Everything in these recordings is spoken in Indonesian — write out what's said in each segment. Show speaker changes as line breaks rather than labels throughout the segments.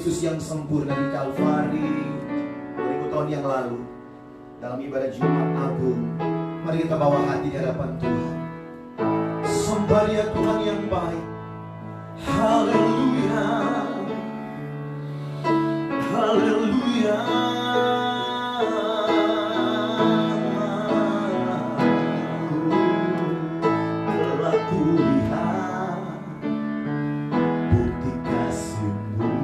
Yesus yang sempurna di Kalvari 2000 tahun yang lalu. Dalam ibadah Jumat Agung, mari kita bawa hati di hadapan Tuhan. Sembah Dia Tuhan yang baik. Haleluya, haleluya. Telah kulihat bukti kasih-Mu,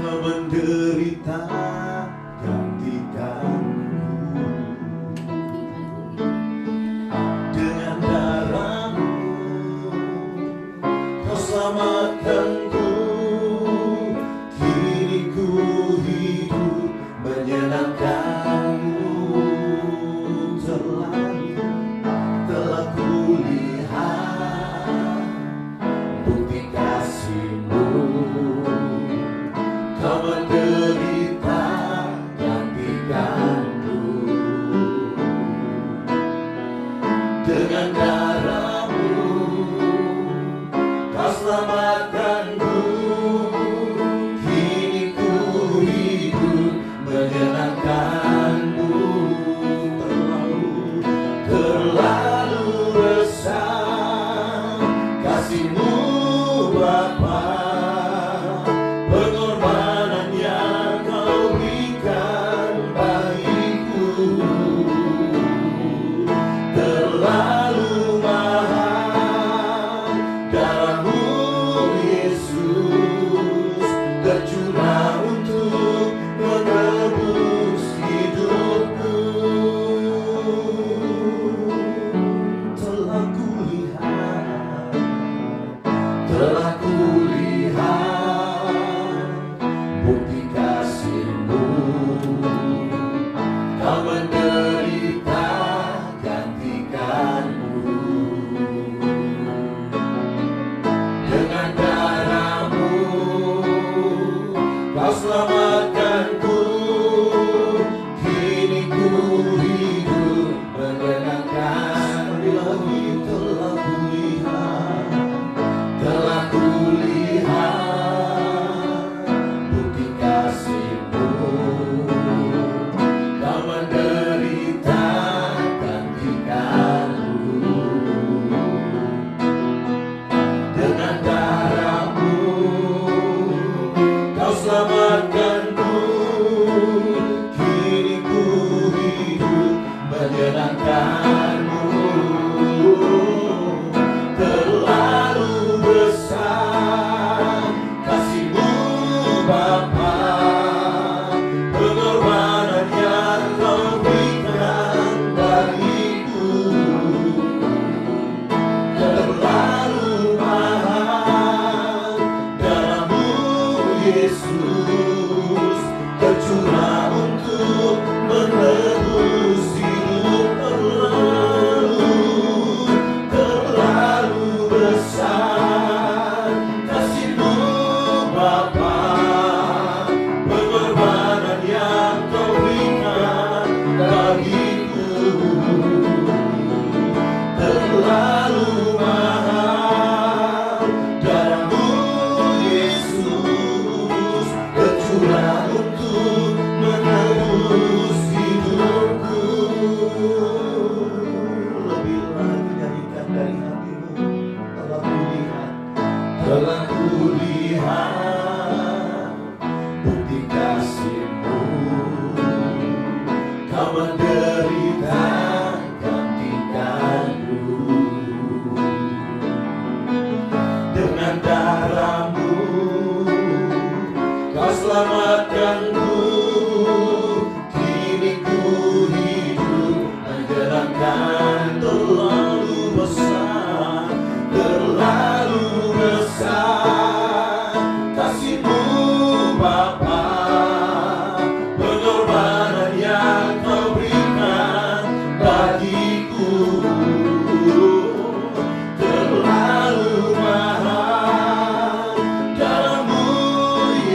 Kau menderita gantikanku. Dengan darah-Mu Kau selamatkanku. Kini ku hidup menyenangkan-Mu. Telah kulihat bukti kasih-Mu, Kau menderita gantikanku. Dengan darah-Mu Kau selamatkanku. Kini ku hidup menyenangkan-Mu. Terlalu besar kasih-Mu Bapa, pengorbanan yang Kau berikan bagiku. Terlalu mahal darah-Mu Yesus, tercurah untuk menebus hidupku. Telah kulihat bukti kasih-Mu, Kau menderita gantikanku. Dengan darah-Mu Kau selamatkanku. Kini ku hidup menyenangkan. Telah kulihat bukti kasih-Mu, Kau menderita gantikanku. Dengan darah-Mu Kau selamatkanku. Kini ku hidup menyenangkan-Mu. Terlalu besar kasih-Mu Bapa, pengorbanan yang Kau berikan bagiku. Terlalu mahal darah-Mu Yesus, tercurah untuk menebus hidup. Terlalu besar kasih-Mu Bapa, pengorbanan yang Kau berikan bagiku. Terlalu mahal darah-Mu Yesus, tercurah untuk menebus hidupku. Lebih lagi nyanyikan dari hati-Mu. Telah kulihat bukti kasih-Mu, Kau menderita gantikanku. Dengan darah-Mu Kau selamatkanku. Kini ku hidup menyenangkan. Terlalu besar kasih-Mu Bapa, pengorbanan yang Kau berikan bagiku. Terlalu mahal darah-Mu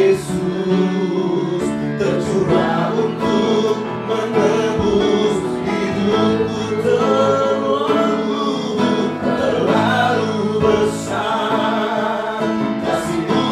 Yesus, tercurah untuk menebus hidupku. Terlalu besar kasih-Mu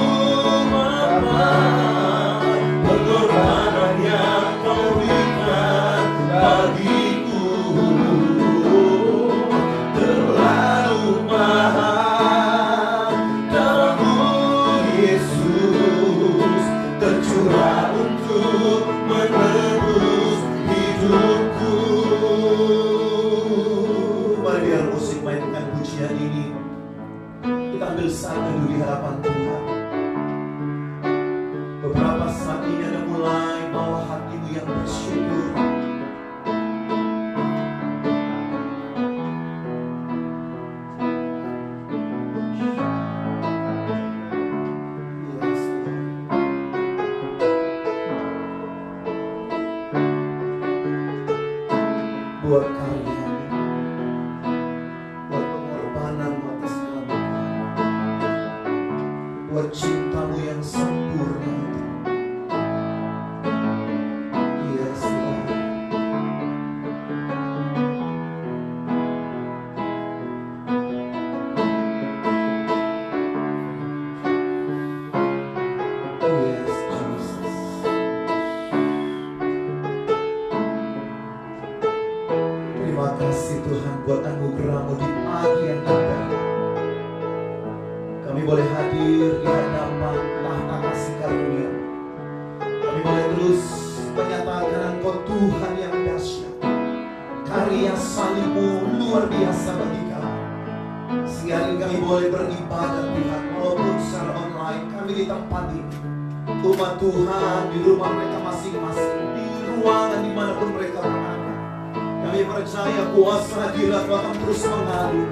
boleh beribadat Tuhan, walaupun secara online. Kami di tempat ini, umat Tuhan di rumah mereka masing-masing, di ruangan dimanapun mereka berada. Kami percaya kuasa hadirat akan terus mengalir,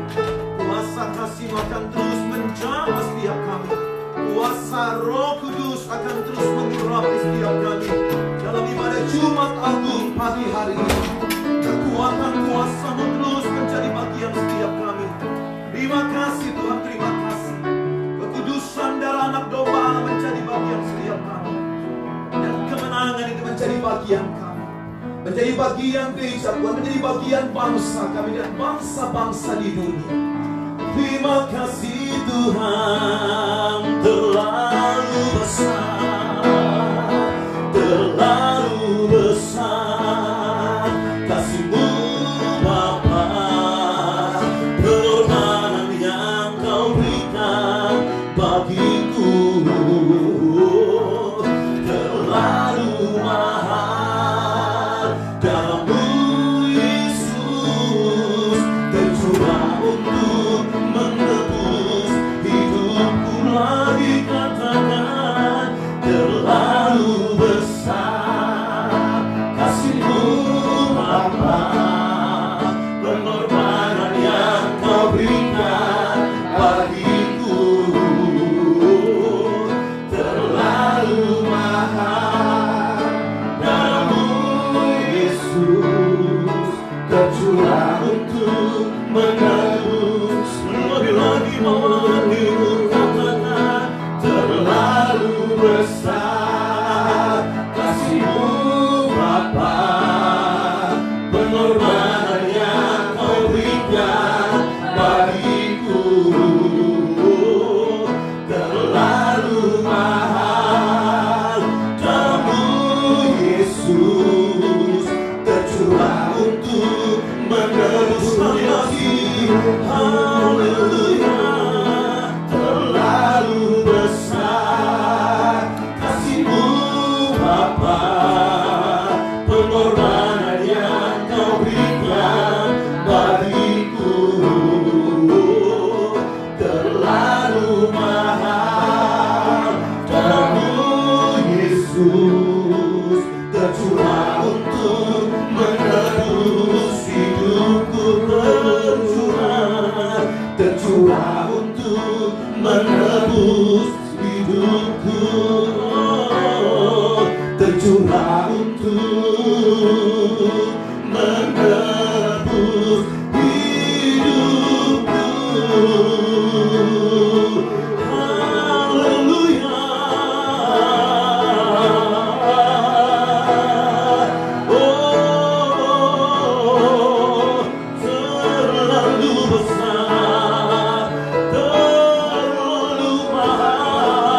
kuasa kasih akan terus menjamah setiap kami, kuasa Roh Kudus akan terus mengurapi setiap kami dalam ibadah Jumat Agung pagi hari ini. Kekuatan kuasa-Mu terus menjadi bagian setiap kami. Terima kasih Tuhan, terima kasih. Kekudusan darah anak domba Allah menjadi bagian setiap kami, dan kemenangan itu menjadi bagian kami, menjadi bagian gereja Tuhan, menjadi bagian bangsa kami dan bangsa-bangsa di dunia. Terima kasih Tuhan, terlalu besar, terlalu besar kasih-Mu Bapa, pengorbanan yang Kau berikan bagiku terlalu mahal. Darah-Mu Yesus tercurah untuk menebus hidupku. Lagi katakan terlalu besar kasih-Mu Bapa, pengorbanan yang Kau berikan bagiku terlalu mahal. Darah-Mu Yesus tercurah untuk menebus. Lagi-lagi mau katakan terlalu besar kasih-Mu Bapa, pengorbanan yang Kau berikan bagiku terlalu mahal. Darah-Mu Yesus tercurah untuk menebus. Lagi, haleluya, terlalu besar kasih-Mu Bapa, pengorbanan yang Kau berikan bagiku terlalu mahal. Darah-Mu Yesus tercurah untuk menebus hidupku, tercurah untuk menebus hidupku, tercurah untuk menebus hidupku. Haleluya. Oh, terlalu besar, terlalu mahal.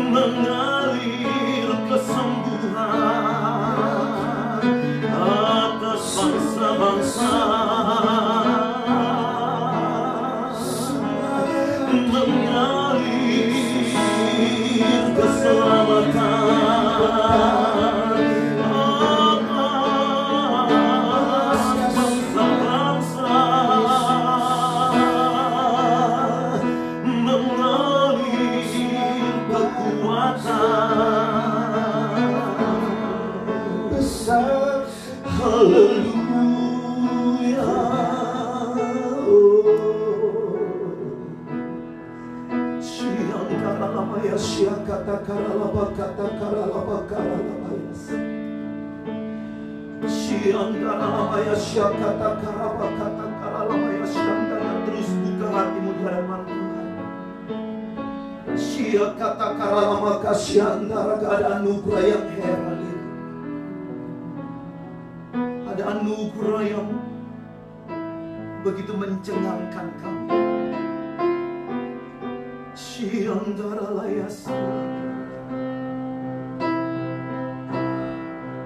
Mengalir kesembuhan atas bangsa-bangsa, mengalir keselamatan atas bangsa-bangsa, mengalir kekuatan besar. Haleluya. Siangkaralamaya siangkatakaralabakatakaralabakaralabaya. Siangkaralamaya siangkatakarabakatakaralabaya siangkara. Terus buka hatimu di hadapan Tuhan. Siangkatakaralabaka siangkara. Ada anugerah yang heran itu. Ada anugerah yang begitu mencengangkan kami.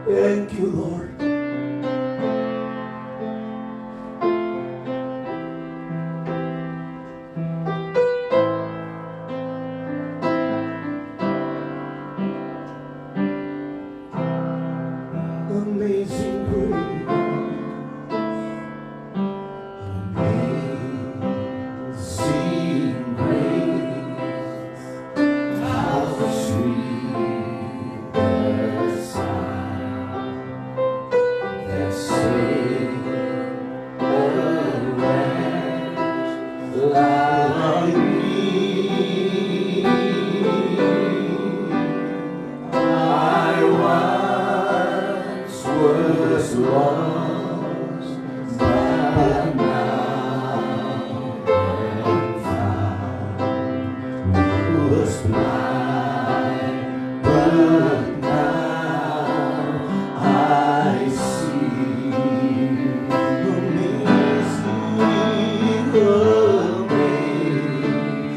Thank you, Lord. Amazing grace, amazing grace, how sweet the sound that saved a wretch like me. I once was lost, but now am found. Was blind, but now I see.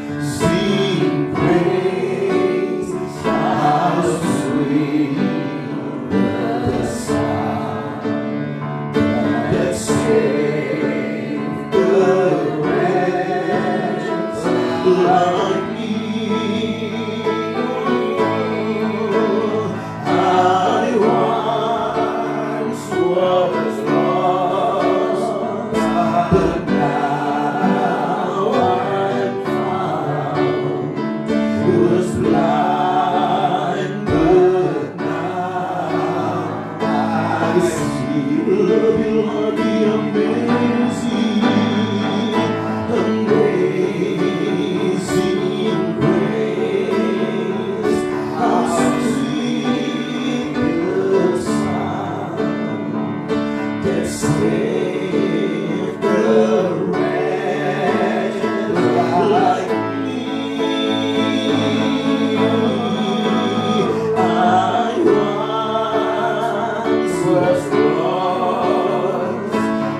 Amazing grace, how sweet the sound that saved a wretch like me. I once was lost, but now I'm found. Was blind, but now I see. Love you, Lord, the amazing, amazing grace. How sweet the sound that saved a wretch like me. I once was lost,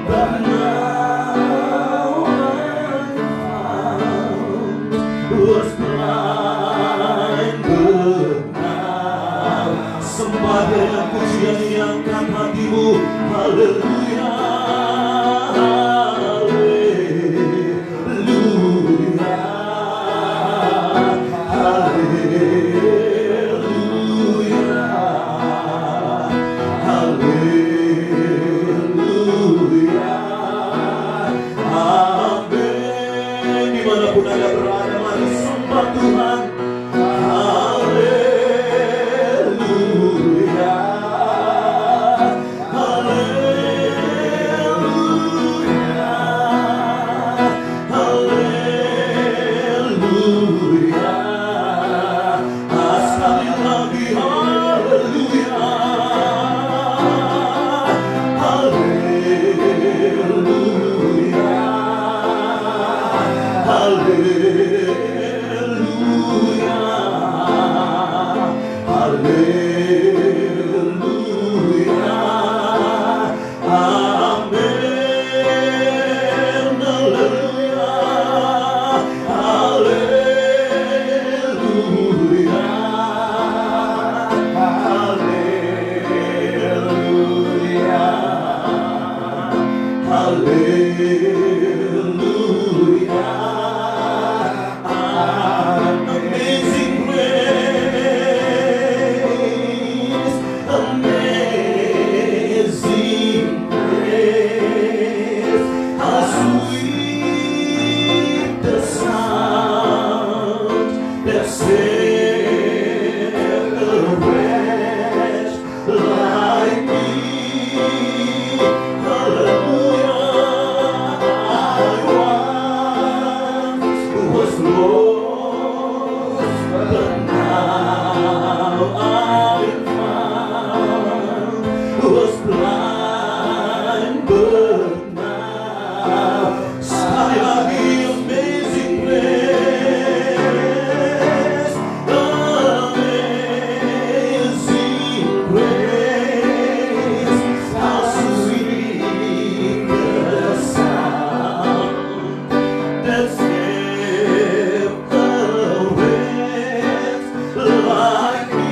but now I'm found. Was blind, but now. Sembah yang pujian yang kan hatimu. Haleluya, haleluya, haleluya, haleluya. Amin. Dimanapun Anda berada, mari sembah Tuhan. Haleluya, haleluya. was blind, but now sekali lagi amazing grace, amazing grace, how sweet the sound that saved a wretch like me.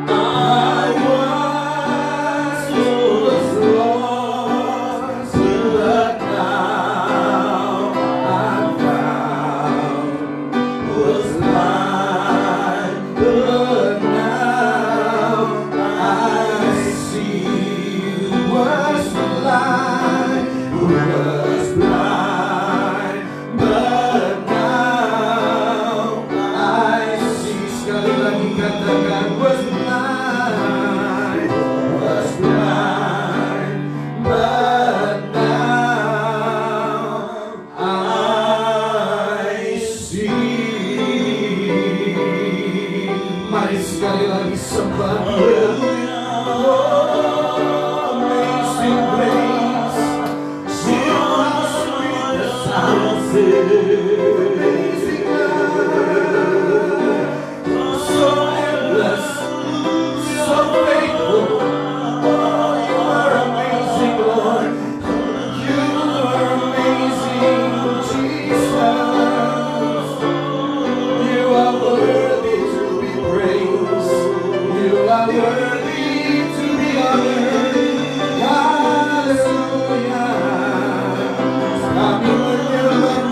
I once was lost, but now I'm found. Was blind, but now I see. Was blind, but now I see. Sekali lagi katakan was blind, but now I see. Mari sekali lagi sembah Dia. Amazing grace, how sweet the sound. Amazing love, so endless, so faithful. Oh, you are amazing, Lord. You are amazing, Jesus. You are worthy to be praised. You are worthy to be honored. Hallelujah. Kami menyembah,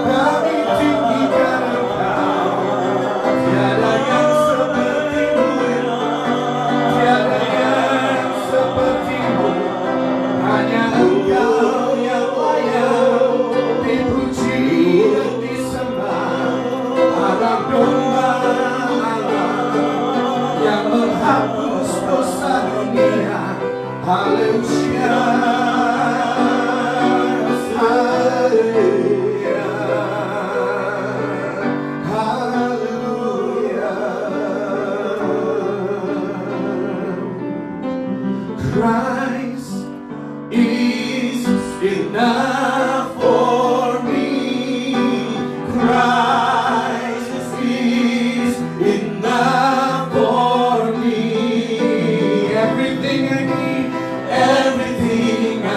kami tinggikan Engkau. Tiada yang seperti-Mu, tiada yang seperti-Mu. Hanya Engkau yang layak dipuji dan disembah. Anak domba Allah yang menghapus dosa dunia. Haleluya, haleluya, haleluya. Christ is enough for me. Christ is enough for me. Everything I need, everything I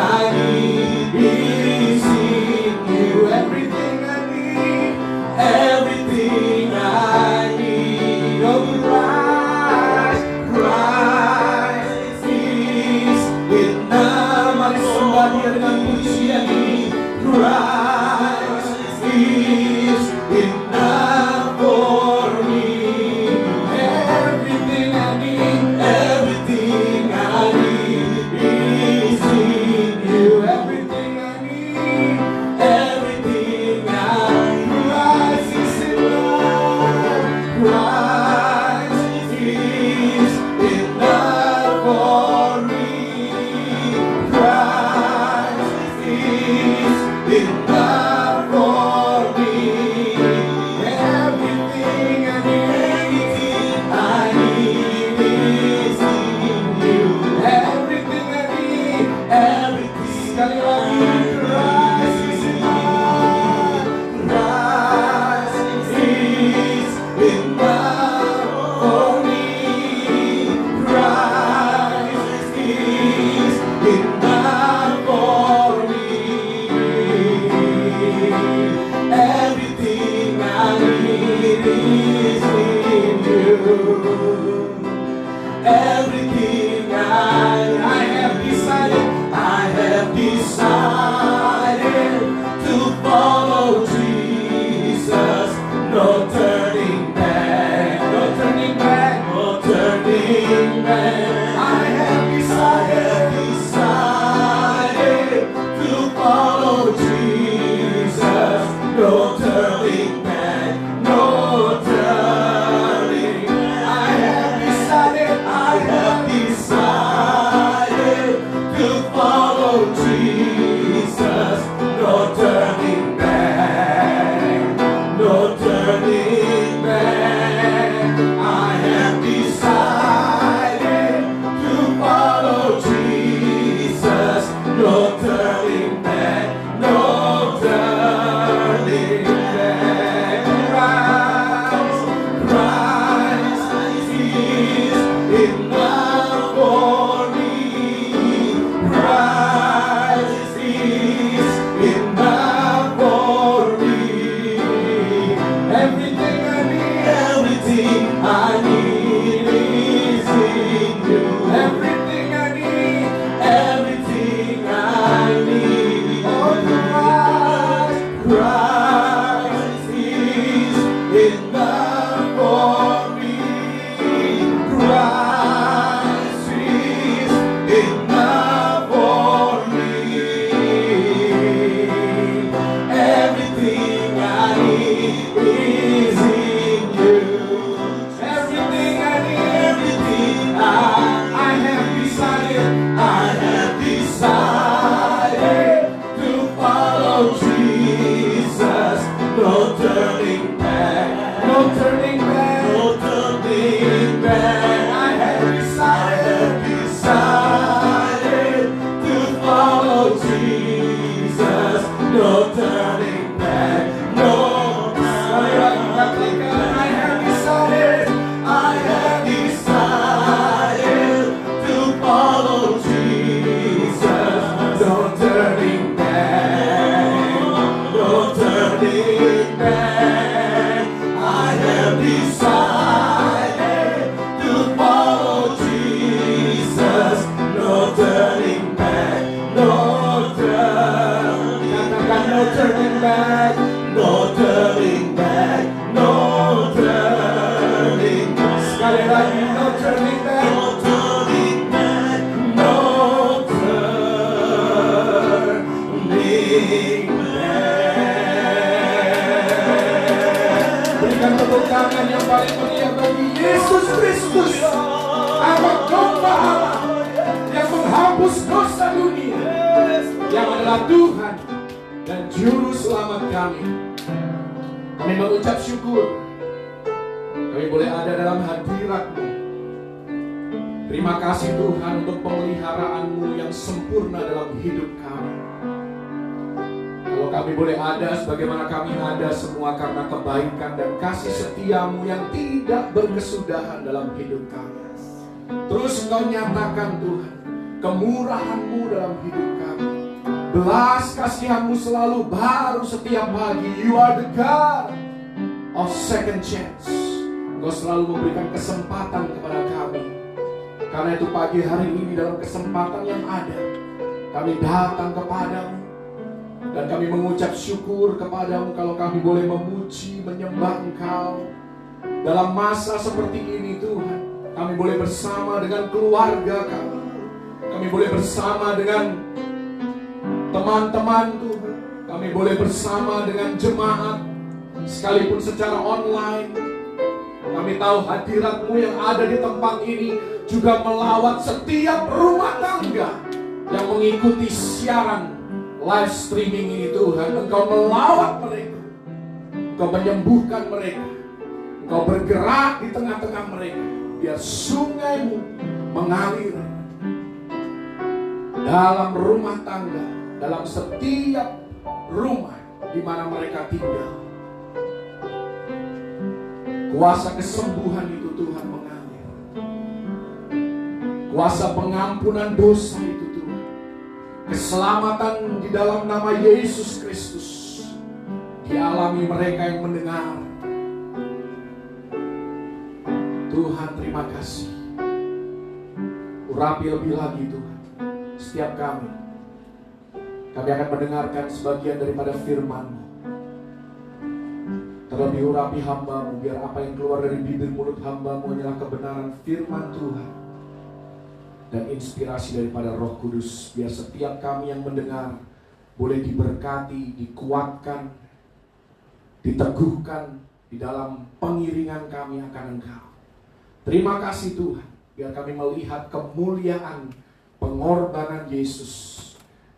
I need is in you. Everything I need, everything I need. Oh, Christ is enough for me. Christ is enough for me. Everything I need is in you. Everything I need, everything I have decided to follow Jesus. No turning back, no turning back, no turning back. I have decided to follow Jesus. No turning back, no turning back. I have decided to follow Jesus. No turning back, no turning back. I have decided to follow Jesus. No turning back, no turning back, no turning back, no turning back. Sekali lagi, no turning back, no turning back, no turning back. Berikan tepuk tangan yang paling meriah bagi Yesus Kristus, Anak Domba Allah yang menghapus dosa dunia, yang adalah Tuhan dan Juru Selamat kami. Kami mengucap syukur kami boleh ada dalam hadirat-Mu. Terima kasih Tuhan untuk pemeliharaan-Mu yang sempurna dalam hidup kami. Kalau kami boleh ada sebagaimana kami ada, semua karena kebaikan dan kasih setia-Mu yang tidak berkesudahan dalam hidup kami. Terus Engkau nyatakan Tuhan kemurahan-Mu dalam hidup kami. Belas kasihan-Mu selalu baru setiap pagi. You are the God of second chance. Engkau selalu memberikan kesempatan kepada kami. Karena itu pagi hari ini dalam kesempatan yang ada, kami datang kepadamu dan kami mengucap syukur kepadamu kalau kami boleh memuji, menyembah Engkau. Dalam masa seperti ini Tuhan, kami boleh bersama dengan keluarga kami. Kami boleh bersama dengan teman-teman Tuhan. Kami boleh bersama dengan jemaat, sekalipun secara online. Kami tahu hadirat-Mu yang ada di tempat ini juga melawat setiap rumah tangga yang mengikuti siaran live streaming ini Tuhan. Engkau melawat mereka, Engkau menyembuhkan mereka, Engkau bergerak di tengah-tengah mereka. Biar sungai-Mu mengalir dalam rumah tangga, dalam setiap rumah di mana mereka tinggal. Kuasa kesembuhan itu Tuhan mengalir. Kuasa pengampunan dosa itu Tuhan. Keselamatan di dalam nama Yesus Kristus dialami mereka yang mendengar. Tuhan terima kasih. Urapi lebih lagi Tuhan setiap kami. Kami akan mendengarkan sebagian daripada firman-Mu. Terlebih urapi hamba-Mu, biar apa yang keluar dari bibir mulut hamba-Mu adalah kebenaran firman Tuhan dan inspirasi daripada Roh Kudus. Biar setiap kami yang mendengar boleh diberkati, dikuatkan, diteguhkan di dalam pengiringan kami akan Engkau. Terima kasih Tuhan, biar kami melihat kemuliaan pengorbanan Yesus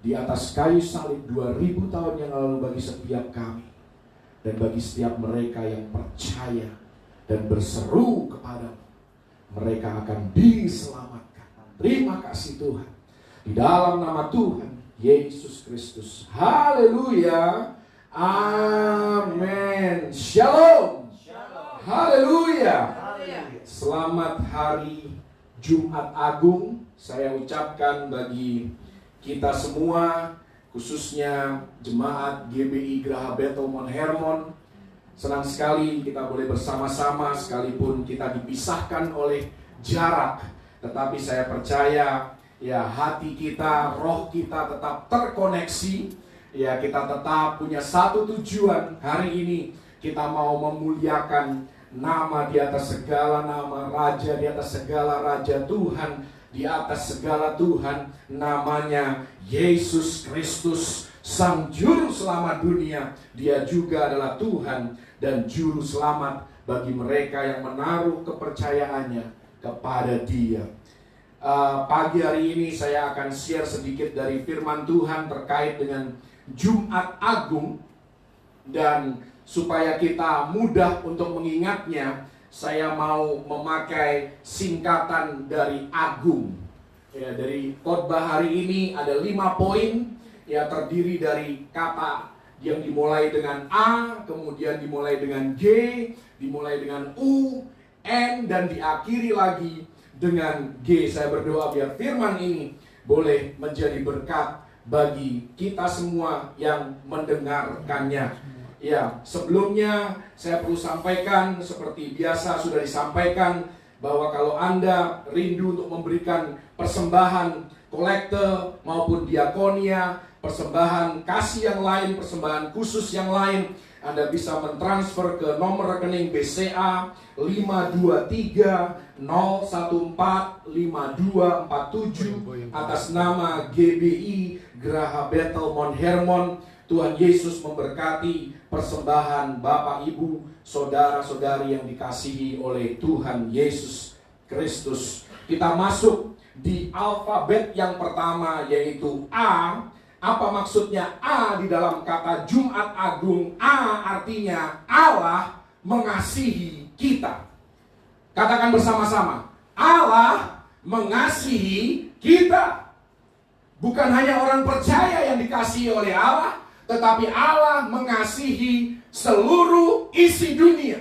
di atas kayu salib 2000 tahun yang lalu bagi setiap kami dan bagi setiap mereka yang percaya dan berseru kepada-Mu. Mereka akan diselamatkan. Terima kasih Tuhan. Di dalam nama Tuhan Yesus Kristus. Haleluya. Amin. Shalom. Haleluya. Selamat hari Jumat Agung. Saya ucapkan bagi kita semua, khususnya jemaat GBI Graha Bethel Mount Hermon. Senang sekali kita boleh bersama-sama sekalipun kita dipisahkan oleh jarak. Tetapi saya percaya ya hati kita, roh kita tetap terkoneksi. Ya kita tetap punya satu tujuan. Hari ini kita mau memuliakan nama di atas segala nama, Raja di atas segala raja, Tuhan di atas segala Tuhan, namanya Yesus Kristus, Sang Juru Selamat dunia. Dia juga adalah Tuhan dan Juru Selamat bagi mereka yang menaruh kepercayaannya kepada Dia. Pagi hari ini saya akan share sedikit dari firman Tuhan terkait dengan Jumat Agung. Dan supaya kita mudah untuk mengingatnya, saya mau memakai singkatan dari Agung. Ya, dari khotbah hari ini ada 5 poin, ya terdiri dari kata yang dimulai dengan A, kemudian dimulai dengan G, dimulai dengan U, N, dan diakhiri lagi dengan G. Saya berdoa biar firman ini boleh menjadi berkat bagi kita semua yang mendengarkannya. Ya, sebelumnya saya perlu sampaikan seperti biasa sudah disampaikan bahwa kalau Anda rindu untuk memberikan persembahan kolekte maupun diakonia, persembahan kasih yang lain, persembahan khusus yang lain, Anda bisa mentransfer ke nomor rekening BCA 523-014-5247 atas nama GBI Geraha Bethel Mount Hermon. Tuhan Yesus memberkati persembahan Bapak, Ibu, saudara-saudari yang dikasihi oleh Tuhan Yesus Kristus. Kita masuk di alfabet yang pertama, yaitu A. Apa maksudnya A di dalam kata Jumat Agung? A artinya Allah mengasihi kita. Katakan bersama-sama, Allah mengasihi kita. Bukan hanya orang percaya yang dikasihi oleh Allah, tetapi Allah mengasihi seluruh isi dunia.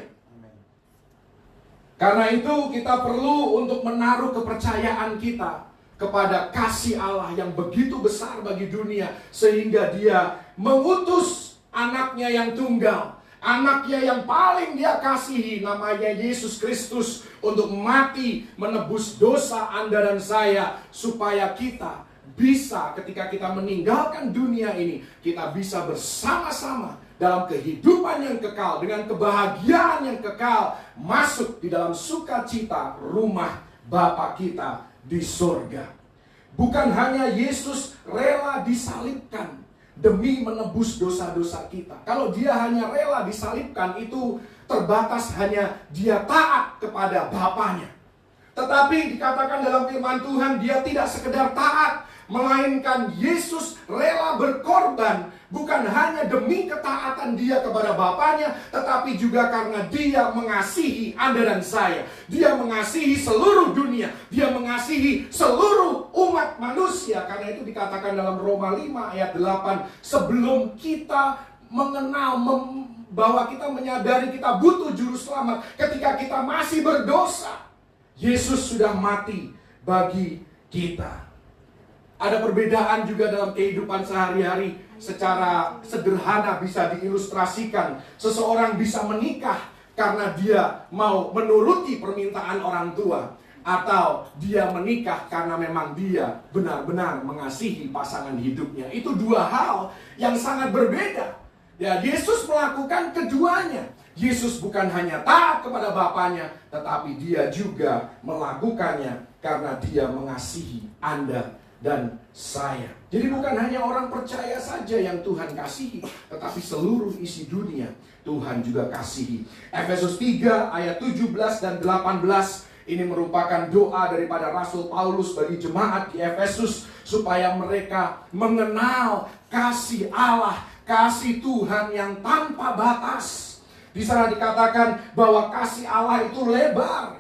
Karena itu kita perlu untuk menaruh kepercayaan kita kepada kasih Allah yang begitu besar bagi dunia, sehingga Dia mengutus anaknya yang tunggal, anaknya yang paling Dia kasihi, namanya Yesus Kristus, untuk mati menebus dosa Anda dan saya, supaya kita bisa ketika kita meninggalkan dunia ini, kita bisa bersama-sama dalam kehidupan yang kekal, dengan kebahagiaan yang kekal, masuk di dalam sukacita rumah Bapa kita di surga. Bukan hanya Yesus rela disalibkan demi menebus dosa-dosa kita. Kalau Dia hanya rela disalibkan, itu terbatas hanya Dia taat kepada Bapanya. Tetapi dikatakan dalam firman Tuhan, Dia tidak sekedar taat, melainkan Yesus rela berkorban, bukan hanya demi ketaatan Dia kepada Bapanya, tetapi juga karena Dia mengasihi Anda dan saya. Dia mengasihi seluruh dunia, Dia mengasihi seluruh umat manusia. Karena itu dikatakan dalam Roma 5 ayat 8, sebelum kita mengenal bahwa kita menyadari kita butuh juru selamat, ketika kita masih berdosa, Yesus sudah mati bagi kita. Ada perbedaan juga dalam kehidupan sehari-hari. Secara sederhana bisa diilustrasikan. Seseorang bisa menikah karena dia mau menuruti permintaan orang tua, atau dia menikah karena memang dia benar-benar mengasihi pasangan hidupnya. Itu dua hal yang sangat berbeda. Ya, Yesus melakukan keduanya. Yesus bukan hanya taat kepada Bapanya, tetapi Dia juga melakukannya karena Dia mengasihi Anda dan saya. Jadi bukan hanya orang percaya saja yang Tuhan kasihi, tetapi seluruh isi dunia Tuhan juga kasihi. Efesus 3 ayat 17 dan 18 ini merupakan doa daripada Rasul Paulus bagi jemaat di Efesus, supaya mereka mengenal kasih Allah, kasih Tuhan yang tanpa batas. Di sana dikatakan bahwa kasih Allah itu lebar,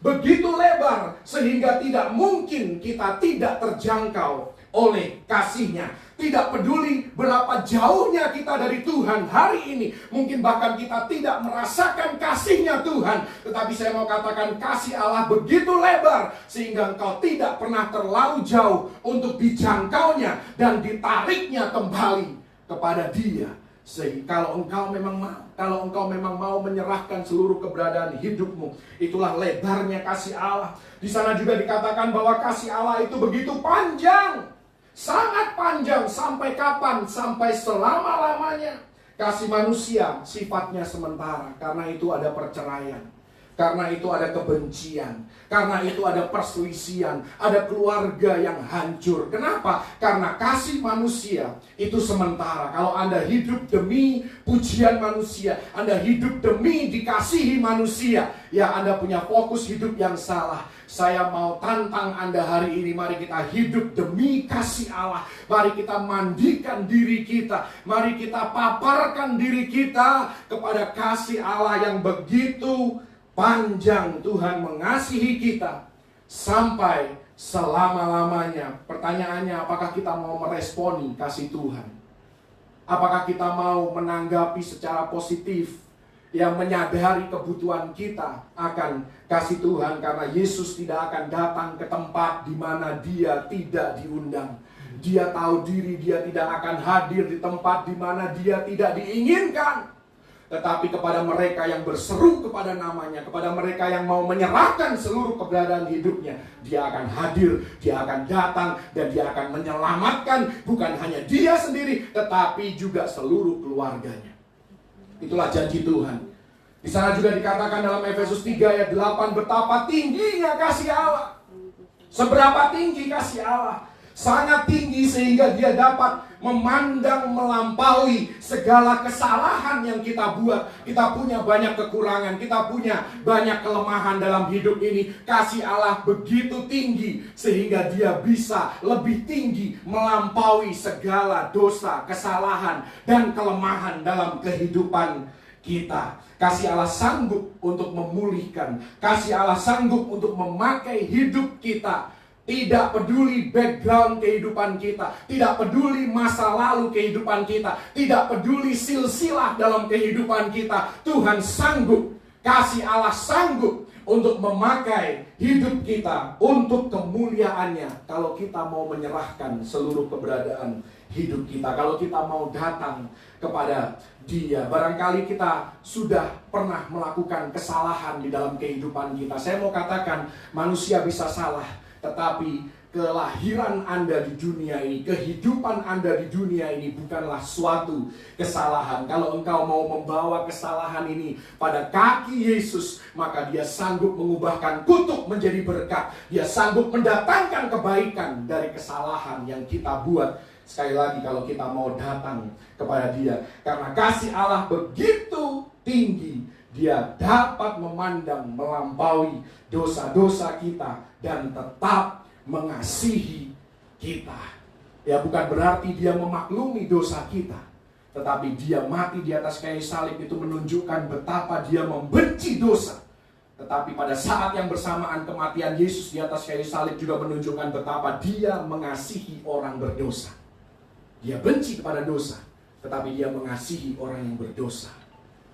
begitu lebar sehingga tidak mungkin kita tidak terjangkau oleh kasih-Nya. Tidak peduli berapa jauhnya kita dari Tuhan hari ini, mungkin bahkan kita tidak merasakan kasih-Nya Tuhan, tetapi saya mau katakan kasih Allah begitu lebar sehingga engkau tidak pernah terlalu jauh untuk dijangkaunya dan ditariknya kembali kepada Dia Sehingga kalau engkau memang mau menyerahkan seluruh keberadaan hidupmu, itulah lebarnya kasih Allah. Di sana juga dikatakan bahwa kasih Allah itu begitu panjang, sangat panjang. Sampai kapan? Sampai selama-lamanya. Kasih manusia sifatnya sementara, karena itu ada perceraian, karena itu ada kebencian, karena itu ada perselisihan, ada keluarga yang hancur. Kenapa? Karena kasih manusia itu sementara. Kalau Anda hidup demi pujian manusia, Anda hidup demi dikasihi manusia, ya Anda punya fokus hidup yang salah. Saya mau tantang Anda hari ini, mari kita hidup demi kasih Allah. Mari kita mandikan diri kita, mari kita paparkan diri kita kepada kasih Allah yang begitu panjang. Tuhan mengasihi kita sampai selama-lamanya. Pertanyaannya, apakah kita mau meresponi kasih Tuhan? Apakah kita mau menanggapi secara positif, yang menyadari kebutuhan kita akan kasih Tuhan? Karena Yesus tidak akan datang ke tempat di mana Dia tidak diundang. Dia tahu diri Dia tidak akan hadir di tempat di mana Dia tidak diinginkan. Tetapi kepada mereka yang berseru kepada namanya, kepada mereka yang mau menyerahkan seluruh keberadaan hidupnya, Dia akan hadir, Dia akan datang, dan Dia akan menyelamatkan bukan hanya Dia sendiri, tetapi juga seluruh keluarganya. Itulah janji Tuhan. Di sana juga dikatakan dalam Efesus 3 ayat 8, betapa tingginya kasih Allah. Seberapa tinggi kasih Allah? Sangat tinggi sehingga Dia dapat memandang melampaui segala kesalahan yang kita buat. Kita punya banyak kekurangan, kita punya banyak kelemahan dalam hidup ini. Kasih Allah begitu tinggi sehingga Dia bisa lebih tinggi melampaui segala dosa, kesalahan, dan kelemahan dalam kehidupan kita. Kasih Allah sanggup untuk memulihkan. Kasih Allah sanggup untuk memakai hidup kita. Tidak peduli background kehidupan kita, tidak peduli masa lalu kehidupan kita, tidak peduli silsilah dalam kehidupan kita. Tuhan sanggup, kasih Allah sanggup untuk memakai hidup kita untuk kemuliaannya. Kalau kita mau menyerahkan seluruh keberadaan hidup kita, kalau kita mau datang kepada Dia. Barangkali kita sudah pernah melakukan kesalahan di dalam kehidupan kita. Saya mau katakan, manusia bisa salah, tetapi kelahiran Anda di dunia ini, kehidupan Anda di dunia ini bukanlah suatu kesalahan. Kalau engkau mau membawa kesalahan ini pada kaki Yesus, maka Dia sanggup mengubahkan kutuk menjadi berkat. Dia sanggup mendatangkan kebaikan dari kesalahan yang kita buat. Sekali lagi, kalau kita mau datang kepada Dia, karena kasih Allah begitu tinggi, Dia dapat memandang melampaui dosa-dosa kita dan tetap mengasihi kita. Ya, bukan berarti Dia memaklumi dosa kita, tetapi Dia mati di atas kayu salib itu menunjukkan betapa Dia membenci dosa. Tetapi pada saat yang bersamaan, kematian Yesus di atas kayu salib juga menunjukkan betapa Dia mengasihi orang berdosa. Dia benci kepada dosa, tetapi Dia mengasihi orang yang berdosa.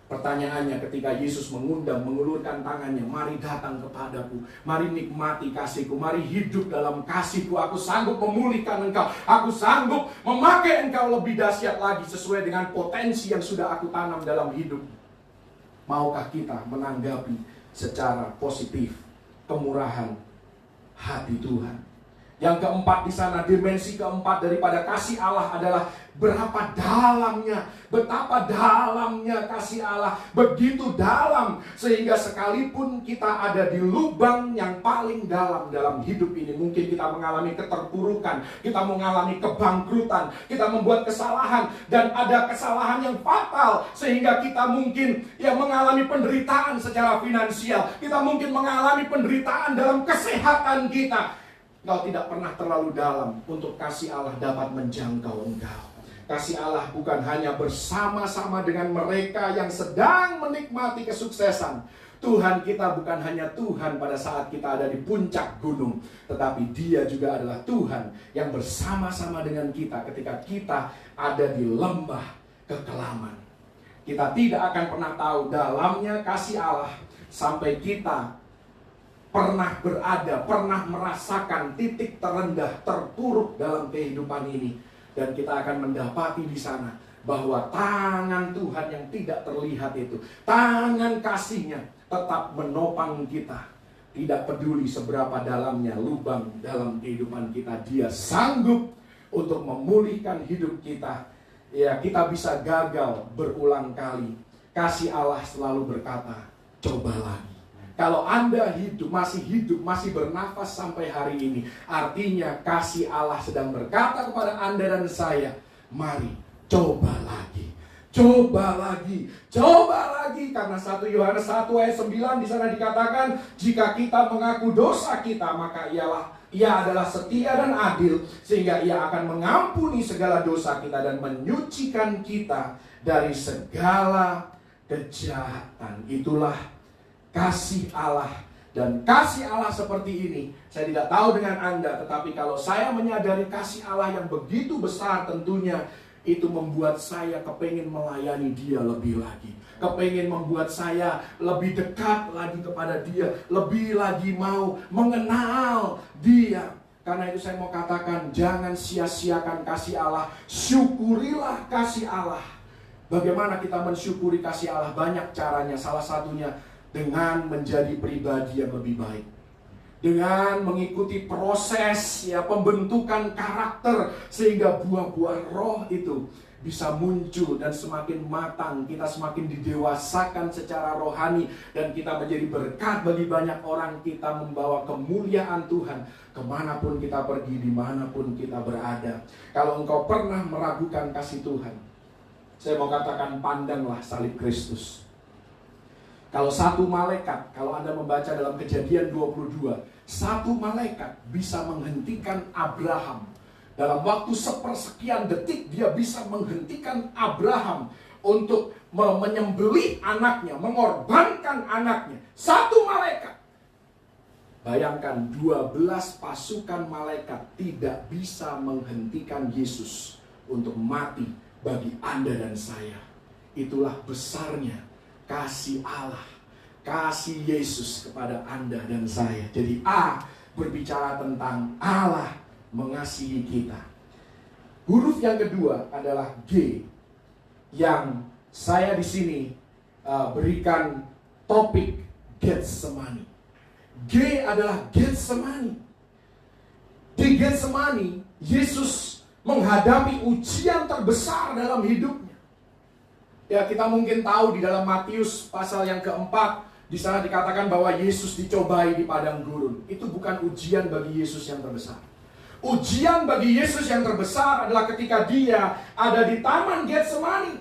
Pertanyaannya, ketika Yesus mengulurkan tangannya, mari datang kepadaku, mari nikmati kasihku, mari hidup dalam kasihku, aku sanggup memulihkan engkau, aku sanggup memakai engkau lebih dahsyat lagi sesuai dengan potensi yang sudah aku tanam dalam hidup. Maukah kita menanggapi secara positif kemurahan hati Tuhan? Yang keempat di sana, dimensi keempat daripada kasih Allah adalah berapa dalamnya, betapa dalamnya kasih Allah. Begitu dalam sehingga sekalipun kita ada di lubang yang paling dalam hidup ini, mungkin kita mengalami keterpurukan, kita mengalami kebangkrutan, kita membuat kesalahan, dan ada kesalahan yang fatal sehingga kita mungkin mengalami penderitaan secara finansial, kita mungkin mengalami penderitaan dalam kesehatan kita. Engkau tidak pernah terlalu dalam untuk kasih Allah dapat menjangkau engkau. Kasih Allah bukan hanya bersama-sama dengan mereka yang sedang menikmati kesuksesan. Tuhan kita bukan hanya Tuhan pada saat kita ada di puncak gunung, tetapi Dia juga adalah Tuhan yang bersama-sama dengan kita ketika kita ada di lembah kekelaman. Kita tidak akan pernah tahu dalamnya kasih Allah sampai kita pernah berada, pernah merasakan titik terendah, terpuruk dalam kehidupan ini. Dan kita akan mendapati di sana bahwa tangan Tuhan yang tidak terlihat itu, tangan kasih-Nya tetap menopang kita. Tidak peduli seberapa dalamnya lubang dalam kehidupan kita, Dia sanggup untuk memulihkan hidup kita. Ya, kita bisa gagal berulang kali. Kasih Allah selalu berkata, coba lagi. Kalau Anda hidup, masih bernafas sampai hari ini, artinya kasih Allah sedang berkata kepada Anda dan saya, mari coba lagi. Coba lagi, coba lagi. Karena 1 Yohanes 1 ayat 9 di sana dikatakan, jika kita mengaku dosa kita, maka Ia adalah setia dan adil, sehingga Ia akan mengampuni segala dosa kita dan menyucikan kita dari segala kejahatan. Itulah kasih Allah. Dan kasih Allah seperti ini, saya tidak tahu dengan Anda, tetapi kalau saya menyadari kasih Allah yang begitu besar, tentunya itu membuat saya kepengen melayani Dia lebih lagi. Kepengen membuat saya lebih dekat lagi kepada Dia. Lebih lagi mau mengenal Dia. Karena itu saya mau katakan, jangan sia-siakan kasih Allah. Syukurilah kasih Allah. Bagaimana kita mensyukuri kasih Allah? Banyak caranya. Salah satunya dengan menjadi pribadi yang lebih baik. Dengan mengikuti proses pembentukan karakter, sehingga buah-buah roh itu bisa muncul dan semakin matang. Kita semakin didewasakan secara rohani, dan kita menjadi berkat bagi banyak orang. Kita membawa kemuliaan Tuhan kemanapun kita pergi, dimanapun kita berada. Kalau engkau pernah meragukan kasih Tuhan, saya mau katakan, pandanglah salib Kristus. Kalau satu malaikat, kalau Anda membaca dalam Kejadian 22, satu malaikat bisa menghentikan Abraham. Dalam waktu sepersekian detik, dia bisa menghentikan Abraham untuk menyembelih anaknya, mengorbankan anaknya. Satu malaikat. Bayangkan, 12 pasukan malaikat tidak bisa menghentikan Yesus untuk mati bagi Anda dan saya. Itulah besarnya kasih Allah, kasih Yesus kepada Anda dan saya. Jadi A berbicara tentang Allah mengasihi kita. Huruf yang kedua adalah G, yang saya di sini berikan topik Getsemani. G adalah Getsemani. Di Getsemani, Yesus menghadapi ujian terbesar dalam hidupnya. Ya, kita mungkin tahu di dalam Matius pasal yang keempat, di sana dikatakan bahwa Yesus dicobai di padang gurun. Itu bukan ujian bagi Yesus yang terbesar. Ujian bagi Yesus yang terbesar adalah ketika Dia ada di Taman Getsemani.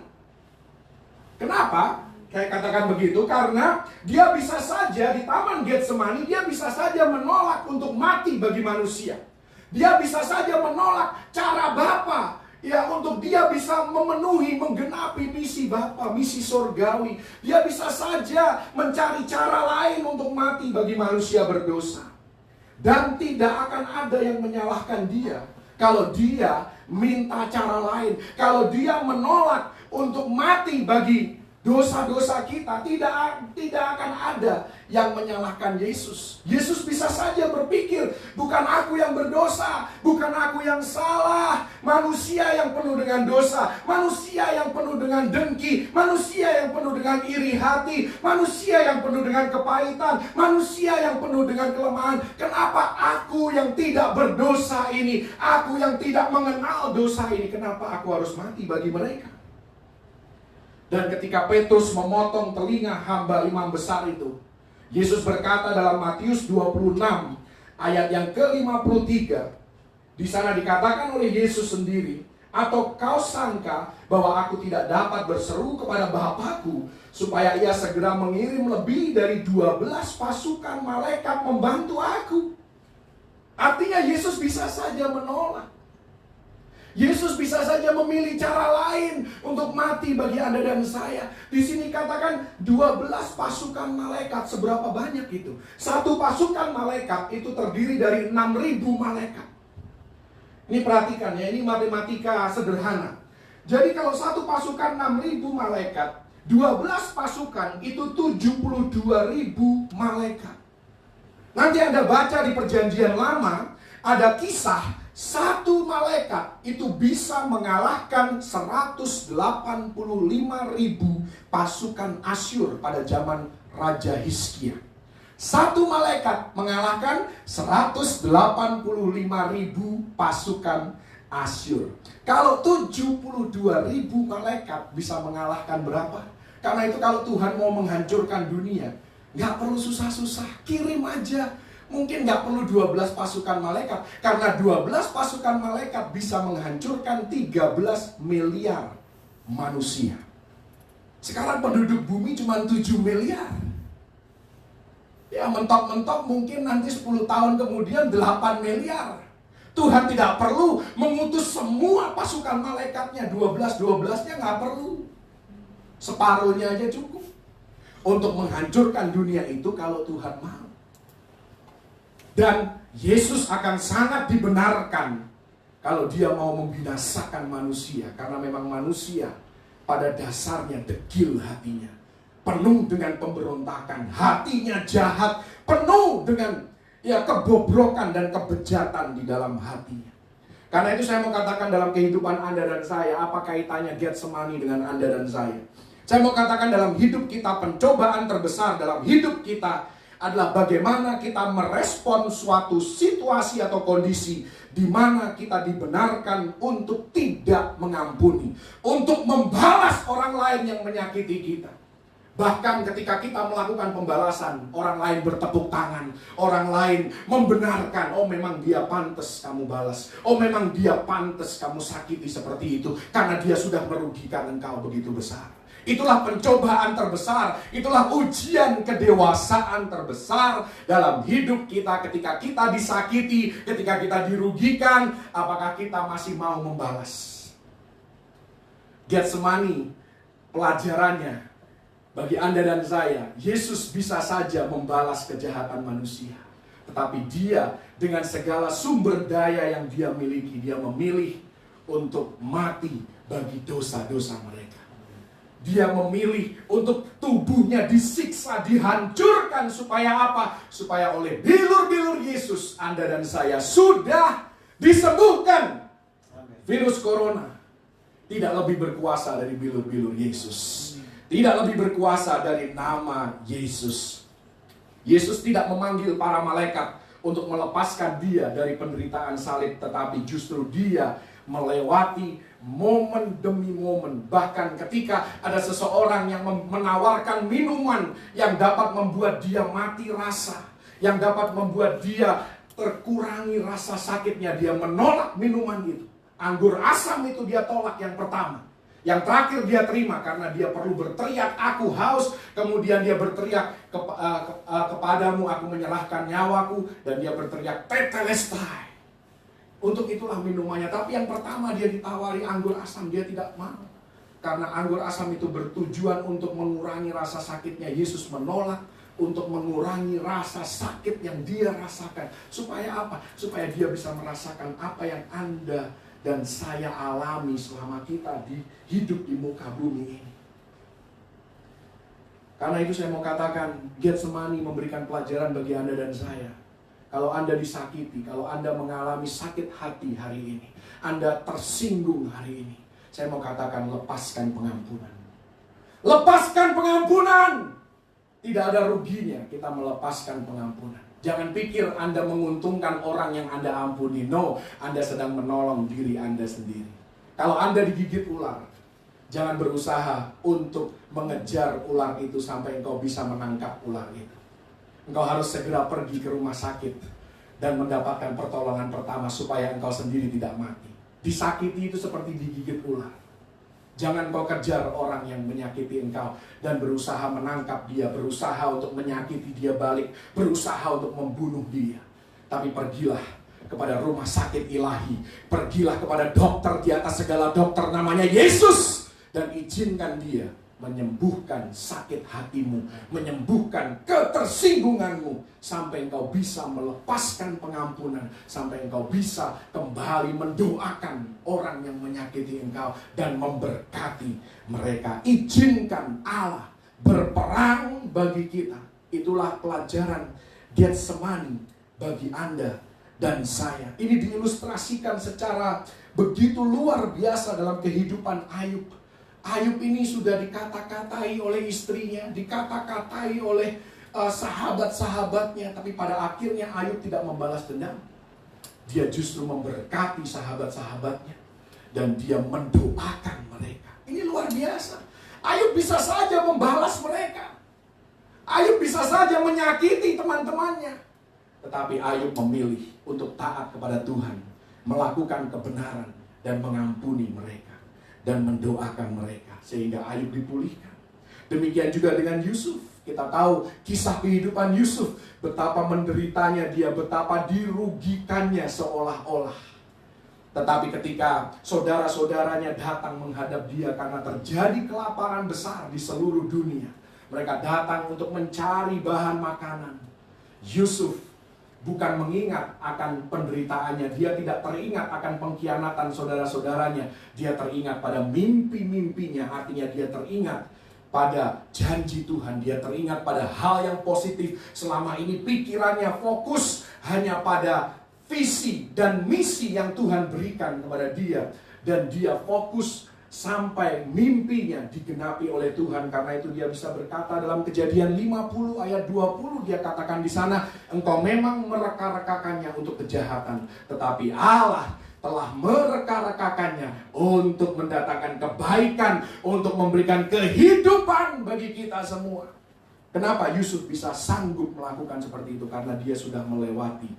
Kenapa? Saya katakan begitu karena Dia bisa saja di Taman Getsemani, Dia bisa saja menolak untuk mati bagi manusia. Dia bisa saja menolak cara Bapa, untuk Dia bisa memenuhi, menggenapi misi Bapa, misi surgawi. Dia bisa saja mencari cara lain untuk mati bagi manusia berdosa. Dan tidak akan ada yang menyalahkan Dia kalau Dia minta cara lain. Kalau Dia menolak untuk mati bagi dosa-dosa kita, tidak akan ada yang menyalahkan Yesus. Yesus bisa saja berpikir, bukan aku yang berdosa, bukan aku yang salah. Manusia yang penuh dengan dosa, manusia yang penuh dengan dengki, manusia yang penuh dengan iri hati, manusia yang penuh dengan kepahitan, manusia yang penuh dengan kelemahan. Kenapa aku yang tidak berdosa ini, aku yang tidak mengenal dosa ini, kenapa aku harus mati bagi mereka? Dan ketika Petrus memotong telinga hamba imam besar itu, Yesus berkata dalam Matius 26 ayat yang ke-53, di sana dikatakan oleh Yesus sendiri, atau kau sangka bahwa aku tidak dapat berseru kepada Bapakku supaya Ia segera mengirim lebih dari 12 pasukan malaikat membantu aku? Artinya Yesus bisa saja menolak. Yesus bisa saja memilih cara lain untuk mati bagi Anda dan saya. Di sini katakan 12 pasukan malaikat. Seberapa banyak itu? Satu pasukan malaikat itu terdiri dari 6.000 malaikat. Ini perhatikan ya, ini matematika sederhana. Jadi kalau satu pasukan 6.000 malaikat, 12 pasukan itu 72.000 malaikat. Nanti Anda baca di Perjanjian Lama, ada kisah Satu malaikat itu bisa mengalahkan 185.000 pasukan Asyur pada zaman Raja Hizkia. Satu malaikat mengalahkan 185.000 pasukan Asyur. Kalau 72.000 malaikat bisa mengalahkan berapa? Karena itu kalau Tuhan mau menghancurkan dunia, nggak perlu susah-susah, kirim aja. Mungkin nggak perlu 12 pasukan malaikat, karena 12 pasukan malaikat bisa menghancurkan 13 miliar manusia. Sekarang penduduk bumi cuma 7 miliar. Ya mentok-mentok mungkin nanti 10 tahun kemudian 8 miliar. Tuhan tidak perlu mengutus semua pasukan malaikatnya, 12-12-nya nggak perlu. Separuhnya aja cukup untuk menghancurkan dunia itu kalau Tuhan mau. Dan Yesus akan sangat dibenarkan kalau dia mau membinasakan manusia, karena memang manusia pada dasarnya degil hatinya, penuh dengan pemberontakan, hatinya jahat, penuh dengan kebobrokan dan kebejatan di dalam hatinya. Karena itu saya mau katakan dalam kehidupan Anda dan saya, apa kaitannya Getsemani dengan Anda dan saya? Saya mau katakan dalam hidup kita, pencobaan terbesar dalam hidup kita adalah bagaimana kita merespon suatu situasi atau kondisi di mana kita dibenarkan untuk tidak mengampuni, untuk membalas orang lain yang menyakiti kita. Bahkan ketika kita melakukan pembalasan, orang lain bertepuk tangan, orang lain membenarkan, oh memang dia pantas kamu balas, oh memang dia pantas kamu sakiti seperti itu, karena dia sudah merugikan engkau begitu besar. Itulah pencobaan terbesar, itulah ujian kedewasaan terbesar dalam hidup kita. Ketika kita disakiti, ketika kita dirugikan, apakah kita masih mau membalas? Getsemani, pelajarannya bagi Anda dan saya, Yesus bisa saja membalas kejahatan manusia. Tetapi dia dengan segala sumber daya yang dia miliki, dia memilih untuk mati bagi dosa-dosa mereka. Dia memilih untuk tubuhnya disiksa, dihancurkan. Supaya apa? Supaya oleh bilur-bilur Yesus, Anda dan saya sudah disembuhkan. Virus corona tidak lebih berkuasa dari bilur-bilur Yesus. Tidak lebih berkuasa dari nama Yesus. Yesus tidak memanggil para malaikat untuk melepaskan dia dari penderitaan salib, tetapi justru dia melewati momen demi momen. Bahkan ketika ada seseorang yang menawarkan minuman yang dapat membuat dia mati rasa, yang dapat membuat dia terkurangi rasa sakitnya, dia menolak minuman itu. Anggur asam itu dia tolak yang pertama. Yang terakhir dia terima karena dia perlu berteriak, aku haus. Kemudian dia berteriak, kepadamu aku menyerahkan nyawaku. Dan dia berteriak, tetelestai. Untuk itulah minumannya. Tapi yang pertama dia ditawari anggur asam, dia tidak mau. Karena anggur asam itu bertujuan untuk mengurangi rasa sakitnya. Yesus menolak untuk mengurangi rasa sakit yang dia rasakan. Supaya apa? Supaya dia bisa merasakan apa yang Anda dan saya alami selama kita hidup di muka bumi ini. Karena itu saya mau katakan, Getsemani memberikan pelajaran bagi Anda dan saya. Kalau Anda disakiti, kalau Anda mengalami sakit hati hari ini, Anda tersinggung hari ini, saya mau katakan, lepaskan pengampunan. Lepaskan pengampunan. Tidak ada ruginya kita melepaskan pengampunan. Jangan pikir Anda menguntungkan orang yang Anda ampuni. No, Anda sedang menolong diri Anda sendiri. Kalau Anda digigit ular, jangan berusaha untuk mengejar ular itu sampai engkau bisa menangkap ular itu. Engkau harus segera pergi ke rumah sakit dan mendapatkan pertolongan pertama supaya engkau sendiri tidak mati. Disakiti itu seperti digigit ular. Jangan kau kejar orang yang menyakiti engkau dan berusaha menangkap dia, berusaha untuk menyakiti dia balik, berusaha untuk membunuh dia. Tapi pergilah kepada rumah sakit ilahi, pergilah kepada dokter di atas segala dokter, namanya Yesus, dan izinkan dia menyembuhkan sakit hatimu, menyembuhkan ketersinggunganmu, sampai engkau bisa melepaskan pengampunan, sampai engkau bisa kembali mendoakan orang yang menyakiti engkau dan memberkati mereka. Izinkan Allah berperang bagi kita. Itulah pelajaran Getsemani bagi Anda dan saya. Ini diilustrasikan secara begitu luar biasa dalam kehidupan Ayub. Ayub ini sudah dikata-katai oleh istrinya, dikata-katai oleh sahabat-sahabatnya, tapi pada akhirnya Ayub tidak membalas dendam. Dia justru memberkati sahabat-sahabatnya dan dia mendoakan mereka. Ini luar biasa. Ayub bisa saja membalas mereka. Ayub bisa saja menyakiti teman-temannya. Tetapi Ayub memilih untuk taat kepada Tuhan, melakukan kebenaran dan mengampuni mereka dan mendoakan mereka sehingga Ayub dipulihkan. Demikian juga dengan Yusuf. Kita tahu kisah kehidupan Yusuf, betapa menderitanya dia, betapa dirugikannya seolah-olah. Tetapi ketika saudara-saudaranya datang menghadap dia karena terjadi kelaparan besar di seluruh dunia, mereka datang untuk mencari bahan makanan. Yusuf bukan mengingat akan penderitaannya, dia tidak teringat akan pengkhianatan saudara-saudaranya. Dia teringat pada mimpi-mimpinya, artinya dia teringat pada janji Tuhan, dia teringat pada hal yang positif. Selama ini pikirannya fokus hanya pada visi dan misi yang Tuhan berikan kepada dia, dan dia fokus sampai mimpinya digenapi oleh Tuhan. Karena itu dia bisa berkata dalam Kejadian 50 ayat 20, dia katakan di sana, engkau memang mereka-rekakannya untuk kejahatan, tetapi Allah telah mereka-rekakannya untuk mendatangkan kebaikan, untuk memberikan kehidupan bagi kita semua. Kenapa Yusuf bisa sanggup melakukan seperti itu? Karena dia sudah melewati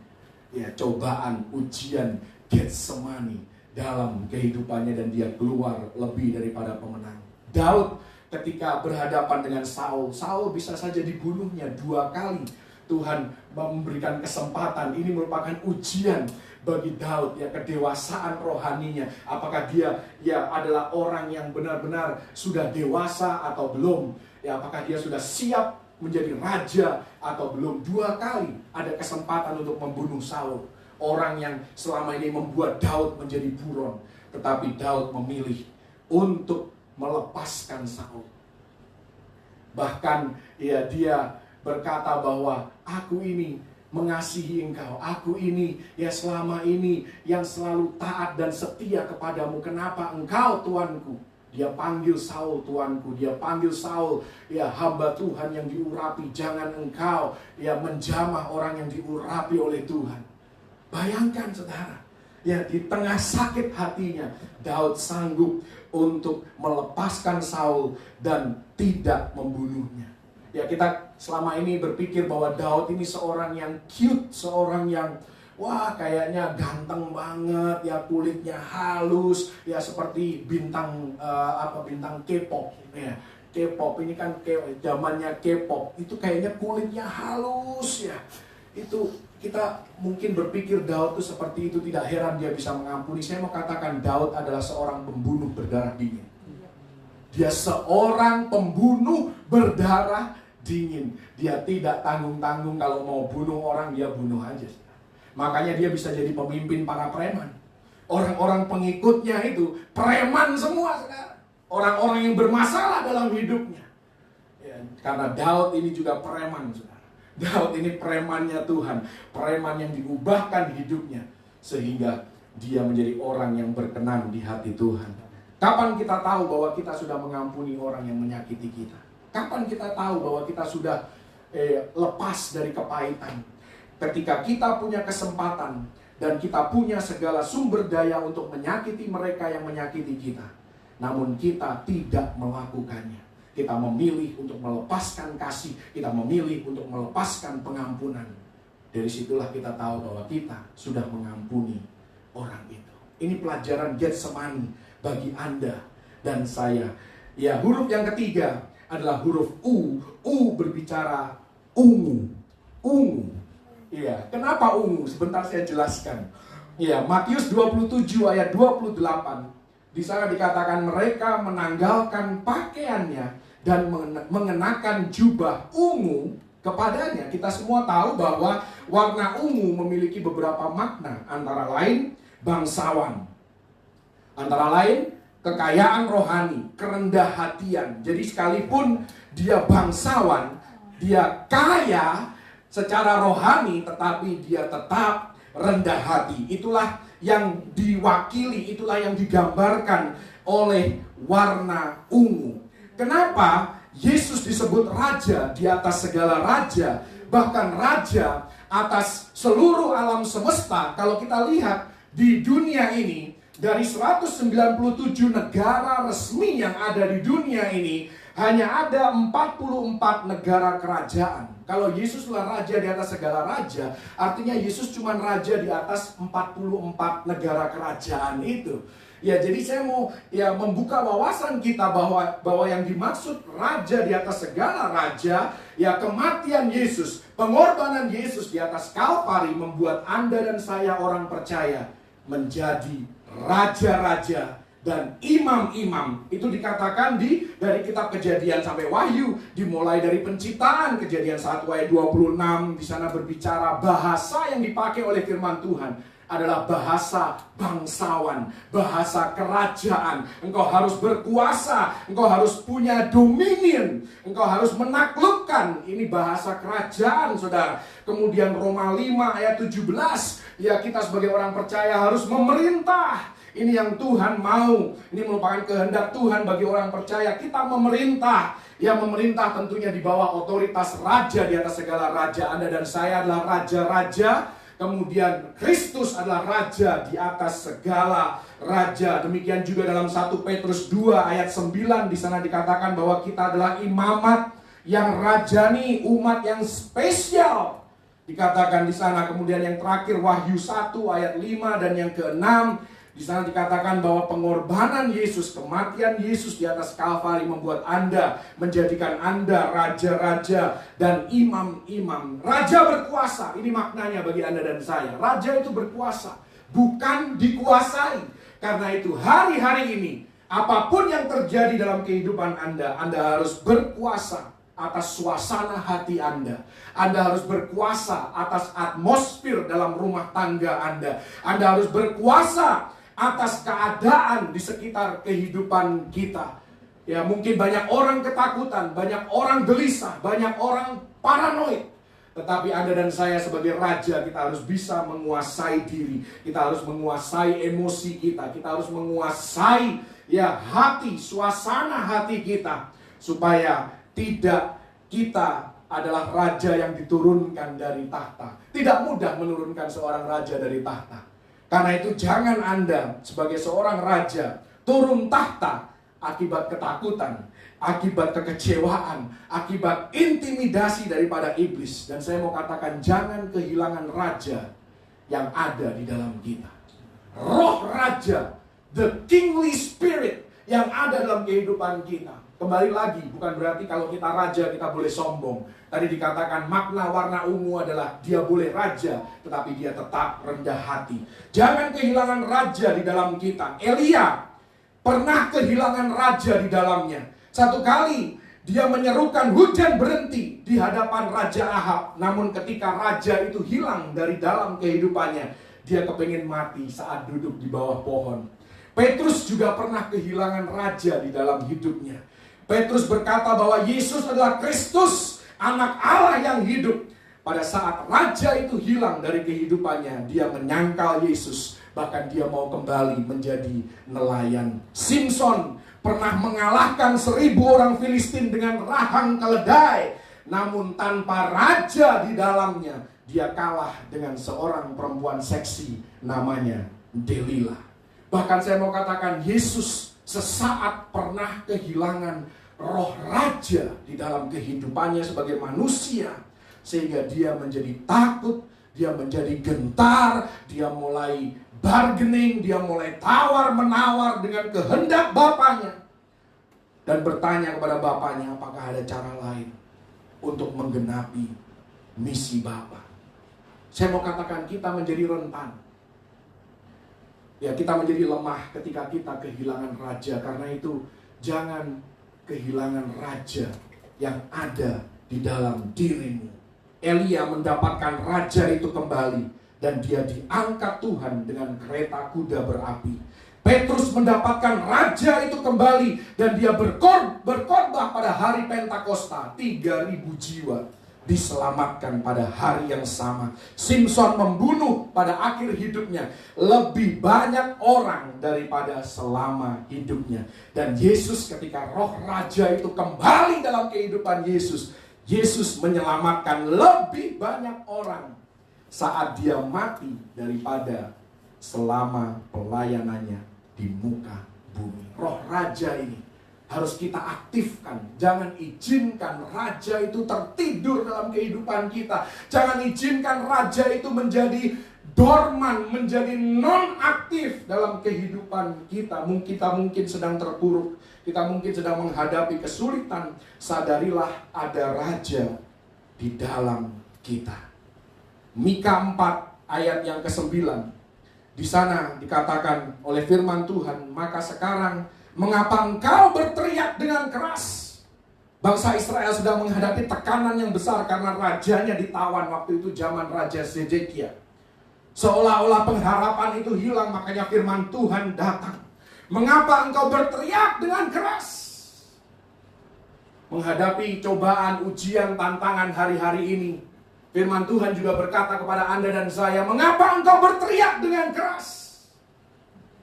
cobaan, ujian Getsemani dalam kehidupannya, dan dia keluar lebih daripada pemenang. Daud ketika berhadapan dengan Saul bisa saja dibunuhnya 2 kali. Tuhan memberikan kesempatan. Ini merupakan ujian bagi Daud, kedewasaan rohaninya. Apakah dia adalah orang yang benar-benar sudah dewasa atau belum? Apakah dia sudah siap menjadi raja atau belum? 2 kali ada kesempatan untuk membunuh Saul, orang yang selama ini membuat Daud menjadi buron. Tetapi Daud memilih untuk melepaskan Saul. Bahkan dia berkata bahwa aku ini mengasihi engkau, aku ini selama ini yang selalu taat dan setia kepadamu. Kenapa engkau Tuanku? Dia panggil Saul Tuanku, dia panggil Saul hamba Tuhan yang diurapi. Jangan engkau menjamah orang yang diurapi oleh Tuhan. Bayangkan saudara, di tengah sakit hatinya, Daud sanggup untuk melepaskan Saul dan tidak membunuhnya. Kita selama ini berpikir bahwa Daud ini seorang yang cute, seorang yang kayaknya ganteng banget, kulitnya halus, seperti bintang bintang K-pop. K-pop ini kan zamannya K-pop, itu kayaknya kulitnya halus Itu kita mungkin berpikir Daud itu seperti itu, tidak heran dia bisa mengampuni. Saya mau katakan Daud adalah seorang pembunuh berdarah dingin. Dia seorang pembunuh berdarah dingin. Dia tidak tanggung-tanggung, kalau mau bunuh orang dia bunuh aja. Makanya dia bisa jadi pemimpin para preman. Orang-orang pengikutnya itu preman semua, saudara. Orang-orang yang bermasalah dalam hidupnya. Karena Daud ini juga preman, saudara. Daud ini premannya Tuhan, preman yang diubahkan hidupnya sehingga dia menjadi orang yang berkenan di hati Tuhan. Kapan kita tahu bahwa kita sudah mengampuni orang yang menyakiti kita? Kapan kita tahu bahwa kita sudah lepas dari kepahitan? Ketika kita punya kesempatan dan kita punya segala sumber daya untuk menyakiti mereka yang menyakiti kita, namun kita tidak melakukannya. Kita memilih untuk melepaskan kasih, kita memilih untuk melepaskan pengampunan. Dari situlah kita tahu bahwa kita sudah mengampuni orang itu. Ini pelajaran Getsemani bagi Anda dan saya. Huruf yang ketiga adalah huruf U. U berbicara ungu. Ungu. Kenapa ungu? Sebentar saya jelaskan. Matius 27 ayat 28. Di sana dikatakan mereka menanggalkan pakaiannya dan mengenakan jubah ungu kepadanya. Kita semua tahu bahwa warna ungu memiliki beberapa makna, antara lain bangsawan, antara lain kekayaan rohani, kerendah hatian. Jadi sekalipun dia bangsawan, dia kaya secara rohani, tetapi dia tetap rendah hati. Itulah yang diwakili, itulah yang digambarkan oleh warna ungu. Kenapa Yesus disebut raja di atas segala raja, bahkan raja atas seluruh alam semesta? Kalau kita lihat di dunia ini, dari 197 negara resmi yang ada di dunia ini, hanya ada 44 negara kerajaan. Kalau Yesuslah raja di atas segala raja, artinya Yesus cuma raja di atas 44 negara kerajaan itu. Ya, jadi saya mau membuka wawasan kita bahwa yang dimaksud raja di atas segala raja, ya kematian Yesus, pengorbanan Yesus di atas Kalvari membuat Anda dan saya orang percaya menjadi raja-raja dan imam-imam. Itu dikatakan dari kitab Kejadian sampai Wahyu, dimulai dari penciptaan. Kejadian 1 ayat 26 di sana berbicara bahasa yang dipakai oleh firman Tuhan adalah bahasa bangsawan, bahasa kerajaan. Engkau harus berkuasa, engkau harus punya dominion, engkau harus menaklukkan. Ini bahasa kerajaan, saudara. Kemudian Roma 5 ayat 17, ya kita sebagai orang percaya harus memerintah. Ini yang Tuhan mau. Ini merupakan kehendak Tuhan bagi orang percaya. Kita memerintah. Yang memerintah tentunya di bawah otoritas raja di atas segala raja. Anda dan saya adalah raja-raja. Kemudian Kristus adalah raja di atas segala raja. Demikian juga dalam 1 Petrus 2 ayat 9. Di sana dikatakan bahwa kita adalah imamat yang rajani, umat yang spesial. Dikatakan di sana. Kemudian yang terakhir Wahyu 1 ayat 5 dan yang ke-6. Di sana dikatakan bahwa pengorbanan Yesus, kematian Yesus di atas Kalvari membuat Anda, menjadikan Anda raja-raja dan imam-imam. Raja berkuasa, ini maknanya bagi Anda dan saya. Raja itu berkuasa, bukan dikuasai. Karena itu hari-hari ini, apapun yang terjadi dalam kehidupan Anda harus berkuasa atas suasana hati Anda. Anda harus berkuasa atas atmosfer dalam rumah tangga Anda. Anda harus berkuasa atas keadaan di sekitar kehidupan kita. Ya, mungkin banyak orang ketakutan, banyak orang gelisah, banyak orang paranoid. Tetapi Anda dan saya sebagai raja, kita harus bisa menguasai diri. Kita harus menguasai emosi kita. Kita harus menguasai hati, suasana hati kita. Supaya tidak kita adalah raja yang diturunkan dari tahta. Tidak mudah menurunkan seorang raja dari tahta. Karena itu jangan Anda sebagai seorang raja turun tahta akibat ketakutan, akibat kekecewaan, akibat intimidasi daripada iblis. Dan saya mau katakan jangan kehilangan raja yang ada di dalam kita. Roh raja, the kingly spirit yang ada dalam kehidupan kita. Kembali lagi, bukan berarti kalau kita raja kita boleh sombong. Tadi dikatakan makna warna ungu adalah dia boleh raja, tetapi dia tetap rendah hati. Jangan kehilangan raja di dalam kita. Elia pernah kehilangan raja di dalamnya. Satu kali dia menyerukan hujan berhenti di hadapan Raja Ahab. Namun ketika raja itu hilang dari dalam kehidupannya, dia kepingin mati saat duduk di bawah pohon. Petrus juga pernah kehilangan raja di dalam hidupnya. Petrus berkata bahwa Yesus adalah Kristus, anak Allah yang hidup. Pada saat raja itu hilang dari kehidupannya, dia menyangkal Yesus. Bahkan dia mau kembali menjadi nelayan. Simson pernah mengalahkan 1000 orang Filistin dengan rahang keledai. Namun tanpa raja di dalamnya, dia kalah dengan seorang perempuan seksi namanya Delilah. Bahkan saya mau katakan Yesus sesaat pernah kehilangan roh raja di dalam kehidupannya sebagai manusia. Sehingga dia menjadi takut, dia menjadi gentar, dia mulai bargaining, dia mulai tawar-menawar dengan kehendak bapaknya. Dan bertanya kepada bapaknya, apakah ada cara lain untuk menggenapi misi Bapa. Saya mau katakan kita menjadi rentan. Ya, kita menjadi lemah ketika kita kehilangan raja. Karena itu jangan kehilangan raja yang ada di dalam dirimu. Elia mendapatkan raja itu kembali dan dia diangkat Tuhan dengan kereta kuda berapi. Petrus mendapatkan raja itu kembali dan dia berkhotbah pada hari Pentakosta, 3000 jiwa diselamatkan pada hari yang sama. Simson membunuh pada akhir hidupnya lebih banyak orang daripada selama hidupnya. Dan Yesus, ketika roh raja itu kembali dalam kehidupan Yesus, Yesus menyelamatkan lebih banyak orang saat dia mati daripada selama pelayanannya di muka bumi. Roh raja ini harus kita aktifkan. Jangan izinkan raja itu tertidur dalam kehidupan kita. Jangan izinkan raja itu menjadi dorman, menjadi non-aktif dalam kehidupan kita. Kita mungkin sedang terpuruk, kita mungkin sedang menghadapi kesulitan. Sadarilah ada raja di dalam kita. Mika 4 ayat yang ke-9. Di sana dikatakan oleh firman Tuhan, maka sekarang mengapa engkau berteriak dengan keras? Bangsa Israel sedang menghadapi tekanan yang besar karena rajanya ditawan waktu itu, zaman Raja Zedekia. Seolah-olah pengharapan itu hilang, makanya firman Tuhan datang. Mengapa engkau berteriak dengan keras? Menghadapi cobaan, ujian, tantangan hari-hari ini, firman Tuhan juga berkata kepada Anda dan saya, mengapa engkau berteriak dengan keras?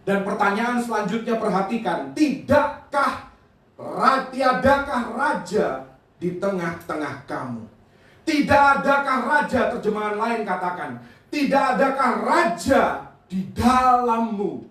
Dan pertanyaan selanjutnya, perhatikan, tiadakah raja di tengah-tengah kamu? Tidak adakah raja, terjemahan lain katakan, tidak adakah raja di dalammu?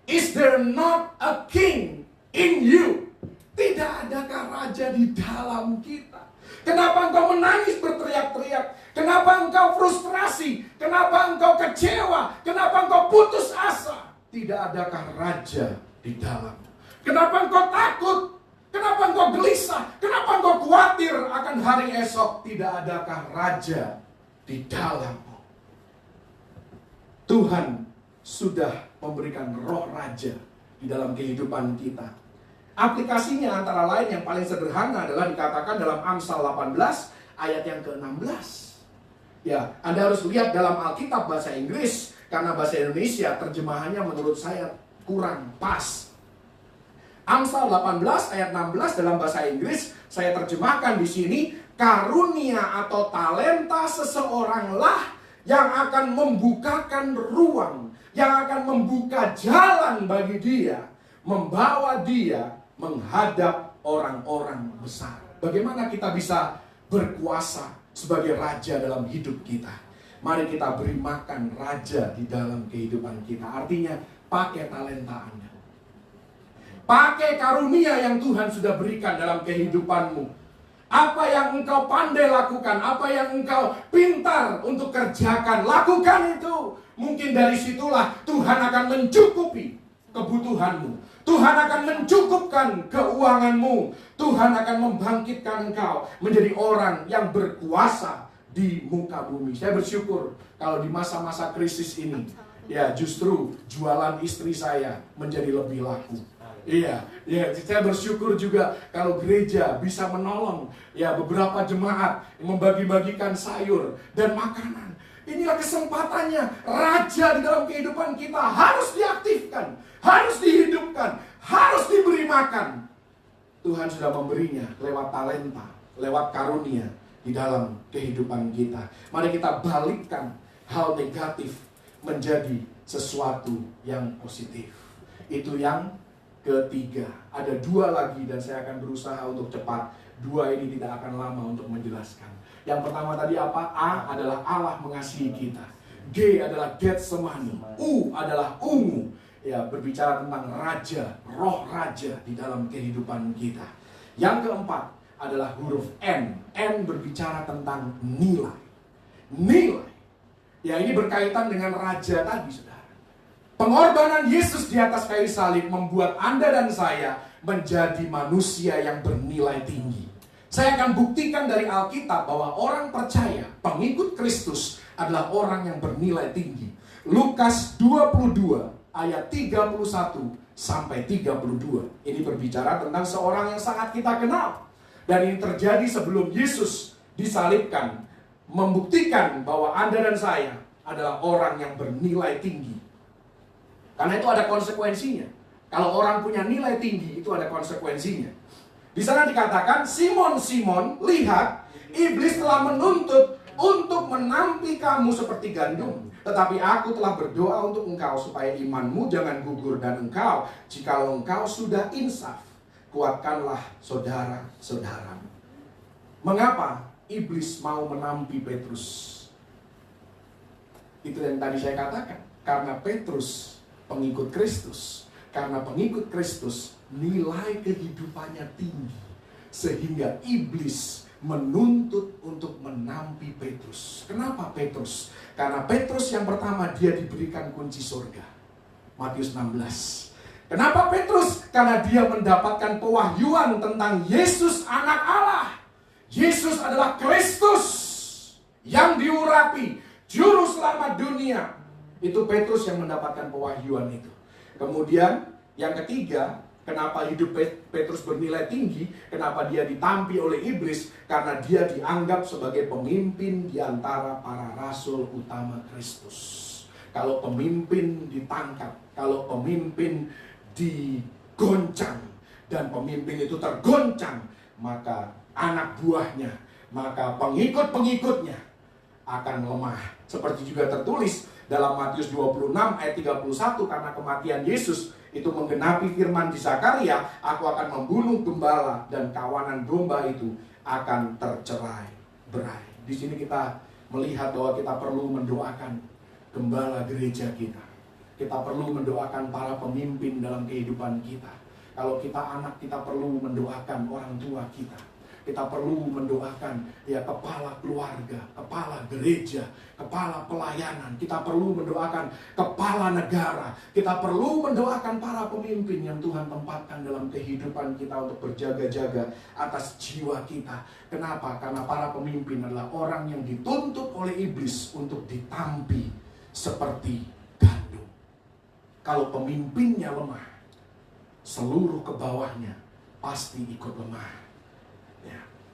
Is there not a king in you? Tidak adakah raja di dalam kita? Kenapa engkau menangis berteriak-teriak? Kenapa engkau frustrasi? Kenapa engkau kecewa? Kenapa engkau putus asa? Tidak adakah raja di dalammu? Kenapa engkau takut? Kenapa engkau gelisah? Kenapa engkau khawatir akan hari esok? Tidak adakah raja di dalammu? Tuhan sudah memberikan roh raja di dalam kehidupan kita. Aplikasinya antara lain yang paling sederhana adalah dikatakan dalam Amsal 18 ayat yang ke-16. Ya, Anda harus lihat dalam Alkitab bahasa Inggris, karena bahasa Indonesia terjemahannya menurut saya kurang pas. Amsal 18 ayat 16 dalam bahasa Inggris saya terjemahkan di sini, karunia atau talenta seseoranglah yang akan membukakan ruang, yang akan membuka jalan bagi dia, membawa dia menghadap orang-orang besar. Bagaimana kita bisa berkuasa sebagai raja dalam hidup kita? Mari kita beri makan raja di dalam kehidupan kita. Artinya, pakai talenta Anda. Pakai karunia yang Tuhan sudah berikan dalam kehidupanmu. Apa yang engkau pandai lakukan, apa yang engkau pintar untuk kerjakan, lakukan itu. Mungkin dari situlah Tuhan akan mencukupi kebutuhanmu. Tuhan akan mencukupkan keuanganmu. Tuhan akan membangkitkan engkau menjadi orang yang berkuasa di muka bumi. Saya bersyukur kalau di masa-masa krisis ini, ya justru jualan istri saya menjadi lebih laku. Iya, saya bersyukur juga kalau gereja bisa menolong ya beberapa jemaat membagi-bagikan sayur dan makanan. Inilah kesempatannya. Raja di dalam kehidupan kita harus diaktifkan, harus dihidupkan, harus diberi makan. Tuhan sudah memberinya lewat talenta, lewat karunia di dalam kehidupan kita. Mari kita balikkan hal negatif menjadi sesuatu yang positif. Itu yang ketiga. Ada dua lagi dan saya akan berusaha untuk cepat. Dua ini tidak akan lama untuk menjelaskan. Yang pertama tadi apa? A adalah Allah mengasihi kita. G adalah Getsemani. U adalah ungu. Ya, berbicara tentang raja, roh raja di dalam kehidupan kita. Yang keempat adalah huruf N. N berbicara tentang nilai. Nilai. Ya, ini berkaitan dengan raja tadi, saudara. Pengorbanan Yesus di atas kayu salib membuat Anda dan saya menjadi manusia yang bernilai tinggi. Saya akan buktikan dari Alkitab bahwa orang percaya, pengikut Kristus adalah orang yang bernilai tinggi. Lukas 22 ayat 31 sampai 32. Ini berbicara tentang seorang yang sangat kita kenal. Dan ini terjadi sebelum Yesus disalibkan, membuktikan bahwa Anda dan saya adalah orang yang bernilai tinggi. Karena itu ada konsekuensinya. Kalau orang punya nilai tinggi, itu ada konsekuensinya. Di sana dikatakan, Simon, Simon, lihat, Iblis telah menuntut untuk menampi kamu seperti gandum. Tetapi aku telah berdoa untuk engkau supaya imanmu jangan gugur, dan engkau, jikalau engkau sudah insaf, kuatkanlah saudara-saudaramu. Mengapa iblis mau menampi Petrus? Itu yang tadi saya katakan. Karena Petrus pengikut Kristus. Karena pengikut Kristus, nilai kehidupannya tinggi. Sehingga iblis menuntut untuk menampi Petrus. Kenapa Petrus? Karena Petrus yang pertama, dia diberikan kunci surga. Matius 16. Kenapa Petrus? Karena dia mendapatkan pewahyuan tentang Yesus anak Allah. Yesus adalah Kristus yang diurapi, juru selamat dunia. Itu Petrus yang mendapatkan pewahyuan itu. Kemudian yang ketiga, kenapa hidup Petrus bernilai tinggi? Kenapa dia ditampi oleh iblis? Karena dia dianggap sebagai pemimpin di antara para rasul utama Kristus. Kalau pemimpin ditangkap, kalau pemimpin digoncang, dan pemimpin itu tergoncang, maka anak buahnya, maka pengikut-pengikutnya akan lemah. Seperti juga tertulis dalam Matius 26 ayat 31, karena kematian Yesus itu menggenapi firman di Zakaria, aku akan membunuh gembala dan kawanan domba itu akan tercerai-berai. Di sini kita melihat bahwa kita perlu mendoakan gembala gereja kita. Kita perlu mendoakan para pemimpin dalam kehidupan kita. Kalau kita anak, kita perlu mendoakan orang tua kita. Kita perlu mendoakan kepala keluarga, kepala gereja, kepala pelayanan. Kita perlu mendoakan kepala negara. Kita perlu mendoakan para pemimpin yang Tuhan tempatkan dalam kehidupan kita untuk berjaga-jaga atas jiwa kita. Kenapa? Karena para pemimpin adalah orang yang dituntut oleh iblis untuk ditampi seperti gandum. Kalau pemimpinnya lemah, seluruh ke bawahnya pasti ikut lemah.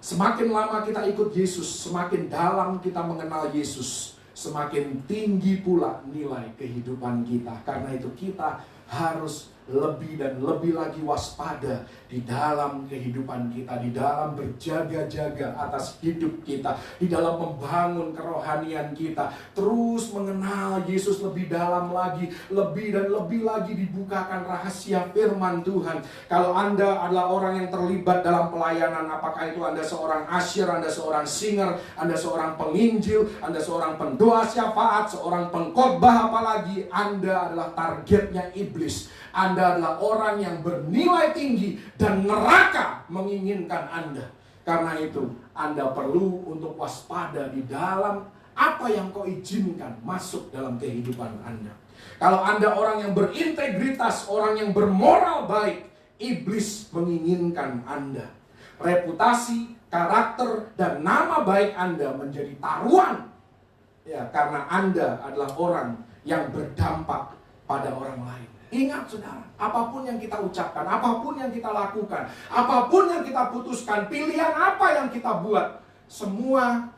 Semakin lama kita ikut Yesus, semakin dalam kita mengenal Yesus, semakin tinggi pula nilai kehidupan kita. Karena itu kita harus lebih dan lebih lagi waspada di dalam kehidupan kita, di dalam berjaga-jaga atas hidup kita, di dalam membangun kerohanian kita, terus mengenal Yesus lebih dalam lagi, lebih dan lebih lagi dibukakan rahasia firman Tuhan. Kalau Anda adalah orang yang terlibat dalam pelayanan, apakah itu Anda seorang asyir, Anda seorang singer, Anda seorang penginjil, Anda seorang pendoa syafaat, seorang pengkhotbah, apalagi Anda adalah targetnya iblis. Anda adalah orang yang bernilai tinggi dan neraka menginginkan Anda. Karena itu Anda perlu untuk waspada di dalam apa yang kau izinkan masuk dalam kehidupan Anda. Kalau Anda orang yang berintegritas, orang yang bermoral baik, iblis menginginkan Anda. Reputasi, karakter, dan nama baik Anda menjadi taruhan. Karena Anda adalah orang yang berdampak pada orang lain. Ingat saudara, apapun yang kita ucapkan, apapun yang kita lakukan, apapun yang kita putuskan, pilihan apa yang kita buat, semua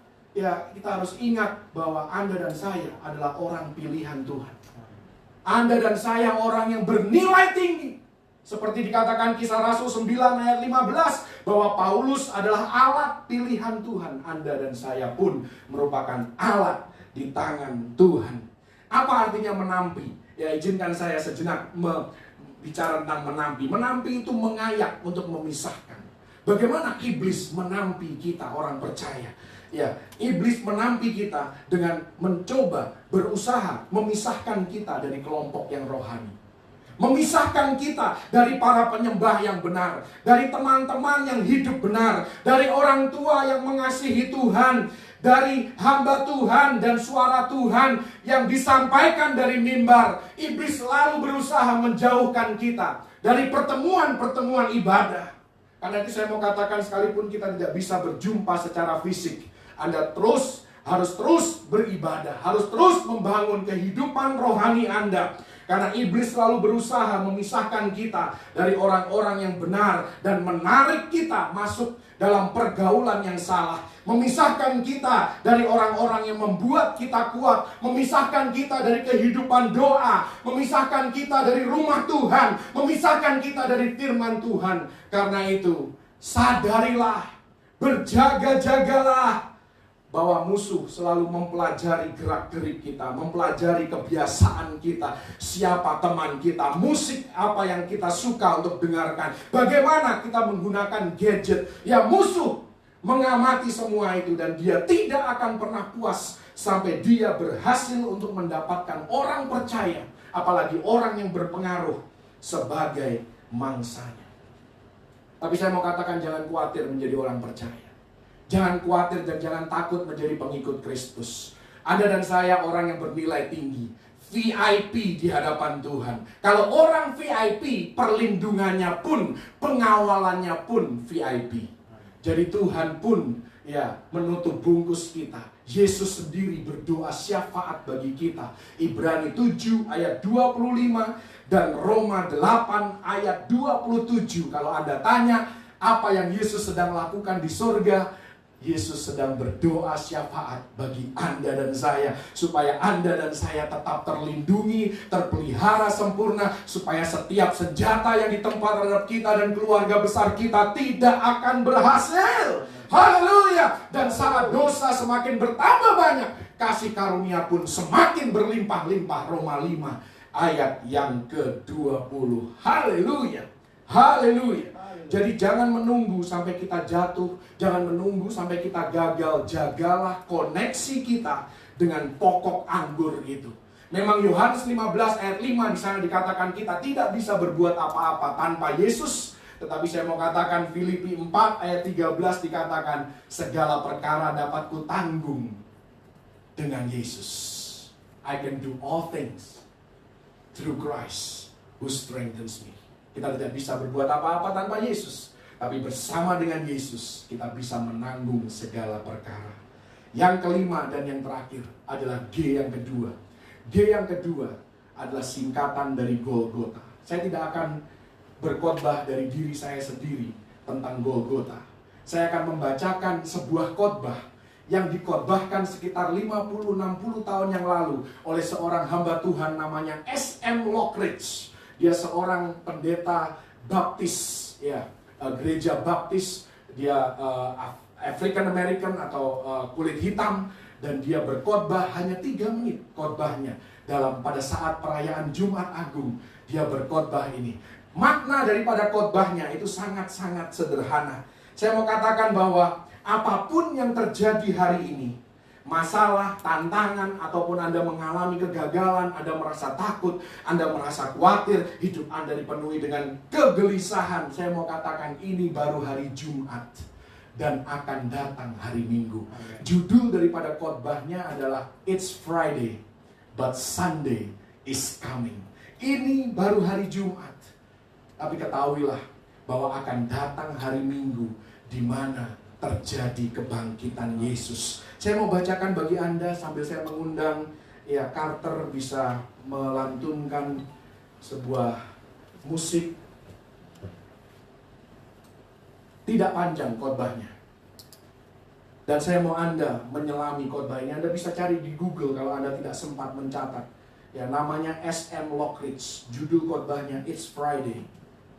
kita harus ingat bahwa Anda dan saya adalah orang pilihan Tuhan. Anda dan saya orang yang bernilai tinggi. Seperti dikatakan Kisah Rasul 9 ayat 15, bahwa Paulus adalah alat pilihan Tuhan. Anda dan saya pun merupakan alat di tangan Tuhan. Apa artinya menampi? Izinkan saya sejenak bicara tentang menampi. Menampi itu mengayak untuk memisahkan. Bagaimana iblis menampi kita orang percaya? Iblis menampi kita dengan mencoba berusaha memisahkan kita dari kelompok yang rohani. Memisahkan kita dari para penyembah yang benar, dari teman-teman yang hidup benar, dari orang tua yang mengasihi Tuhan, dari hamba Tuhan dan suara Tuhan yang disampaikan dari mimbar. Iblis selalu berusaha menjauhkan kita dari pertemuan-pertemuan ibadah. Karena itu saya mau katakan, sekalipun kita tidak bisa berjumpa secara fisik, Anda harus terus beribadah, harus terus membangun kehidupan rohani Anda. Karena iblis selalu berusaha memisahkan kita dari orang-orang yang benar dan menarik kita masuk dalam pergaulan yang salah. Memisahkan kita dari orang-orang yang membuat kita kuat. Memisahkan kita dari kehidupan doa. Memisahkan kita dari rumah Tuhan. Memisahkan kita dari firman Tuhan. Karena itu, sadarilah Berjaga-jagalah bahwa musuh selalu mempelajari gerak-gerik kita, mempelajari kebiasaan kita, siapa teman kita, musik apa yang kita suka untuk dengarkan, bagaimana kita menggunakan gadget. Ya, musuh mengamati semua itu dan dia tidak akan pernah puas sampai dia berhasil untuk mendapatkan orang percaya, apalagi orang yang berpengaruh sebagai mangsanya. Tapi saya mau katakan, jangan khawatir menjadi orang percaya. Jangan khawatir dan jangan takut menjadi pengikut Kristus. Anda dan saya orang yang bernilai tinggi, VIP di hadapan Tuhan. Kalau orang VIP, perlindungannya pun, pengawalannya pun VIP. Jadi Tuhan pun menutup bungkus kita. Yesus sendiri berdoa syafaat bagi kita. Ibrani 7 ayat 25 dan Roma 8 ayat 27. Kalau Anda tanya apa yang Yesus sedang lakukan di surga, Yesus sedang berdoa syafaat bagi Anda dan saya, supaya Anda dan saya tetap terlindungi, terpelihara sempurna, supaya setiap senjata yang ditempa terhadap kita dan keluarga besar kita tidak akan berhasil. Haleluya. Dan saat dosa semakin bertambah banyak, kasih karunia pun semakin berlimpah-limpah. Roma 5 ayat yang ke-20. Haleluya. Haleluya. Jadi jangan menunggu sampai kita jatuh, jangan menunggu sampai kita gagal. Jagalah koneksi kita dengan pokok anggur itu. Memang Yohanes 15 ayat 5 di sana dikatakan kita tidak bisa berbuat apa-apa tanpa Yesus. Tetapi saya mau katakan Filipi 4 ayat 13 dikatakan segala perkara dapat kutanggung dengan Yesus. I can do all things through Christ who strengthens me. Kita tidak bisa berbuat apa-apa tanpa Yesus. Tapi bersama dengan Yesus, kita bisa menanggung segala perkara. Yang kelima dan yang terakhir adalah G yang kedua. G yang kedua adalah singkatan dari Golgota. Saya tidak akan berkhotbah dari diri saya sendiri tentang Golgota. Saya akan membacakan sebuah khotbah yang dikhotbahkan sekitar 50-60 tahun yang lalu oleh seorang hamba Tuhan namanya S.M. Lockridge. Dia seorang pendeta baptis, gereja baptis. Dia African American atau kulit hitam. Dan dia berkhotbah hanya 3 menit khotbahnya. Pada saat perayaan Jumat Agung, dia berkhotbah ini. Makna daripada khotbahnya itu sangat-sangat sederhana. Saya mau katakan bahwa apapun yang terjadi hari ini, masalah, tantangan, ataupun Anda mengalami kegagalan, Anda merasa takut, Anda merasa khawatir, hidup Anda dipenuhi dengan kegelisahan. Saya mau katakan ini baru hari Jumat dan akan datang hari Minggu. Judul daripada khotbahnya adalah It's Friday, but Sunday is coming. Ini baru hari Jumat, tapi ketahuilah bahwa akan datang hari Minggu di mana terjadi kebangkitan Yesus. Saya mau bacakan bagi Anda sambil saya mengundang Carter bisa melantunkan sebuah musik. Tidak panjang khotbahnya. Dan saya mau Anda menyelami khotbah ini. Anda bisa cari di Google kalau Anda tidak sempat mencatat. Namanya S.M. Lockridge. Judul khotbahnya It's Friday,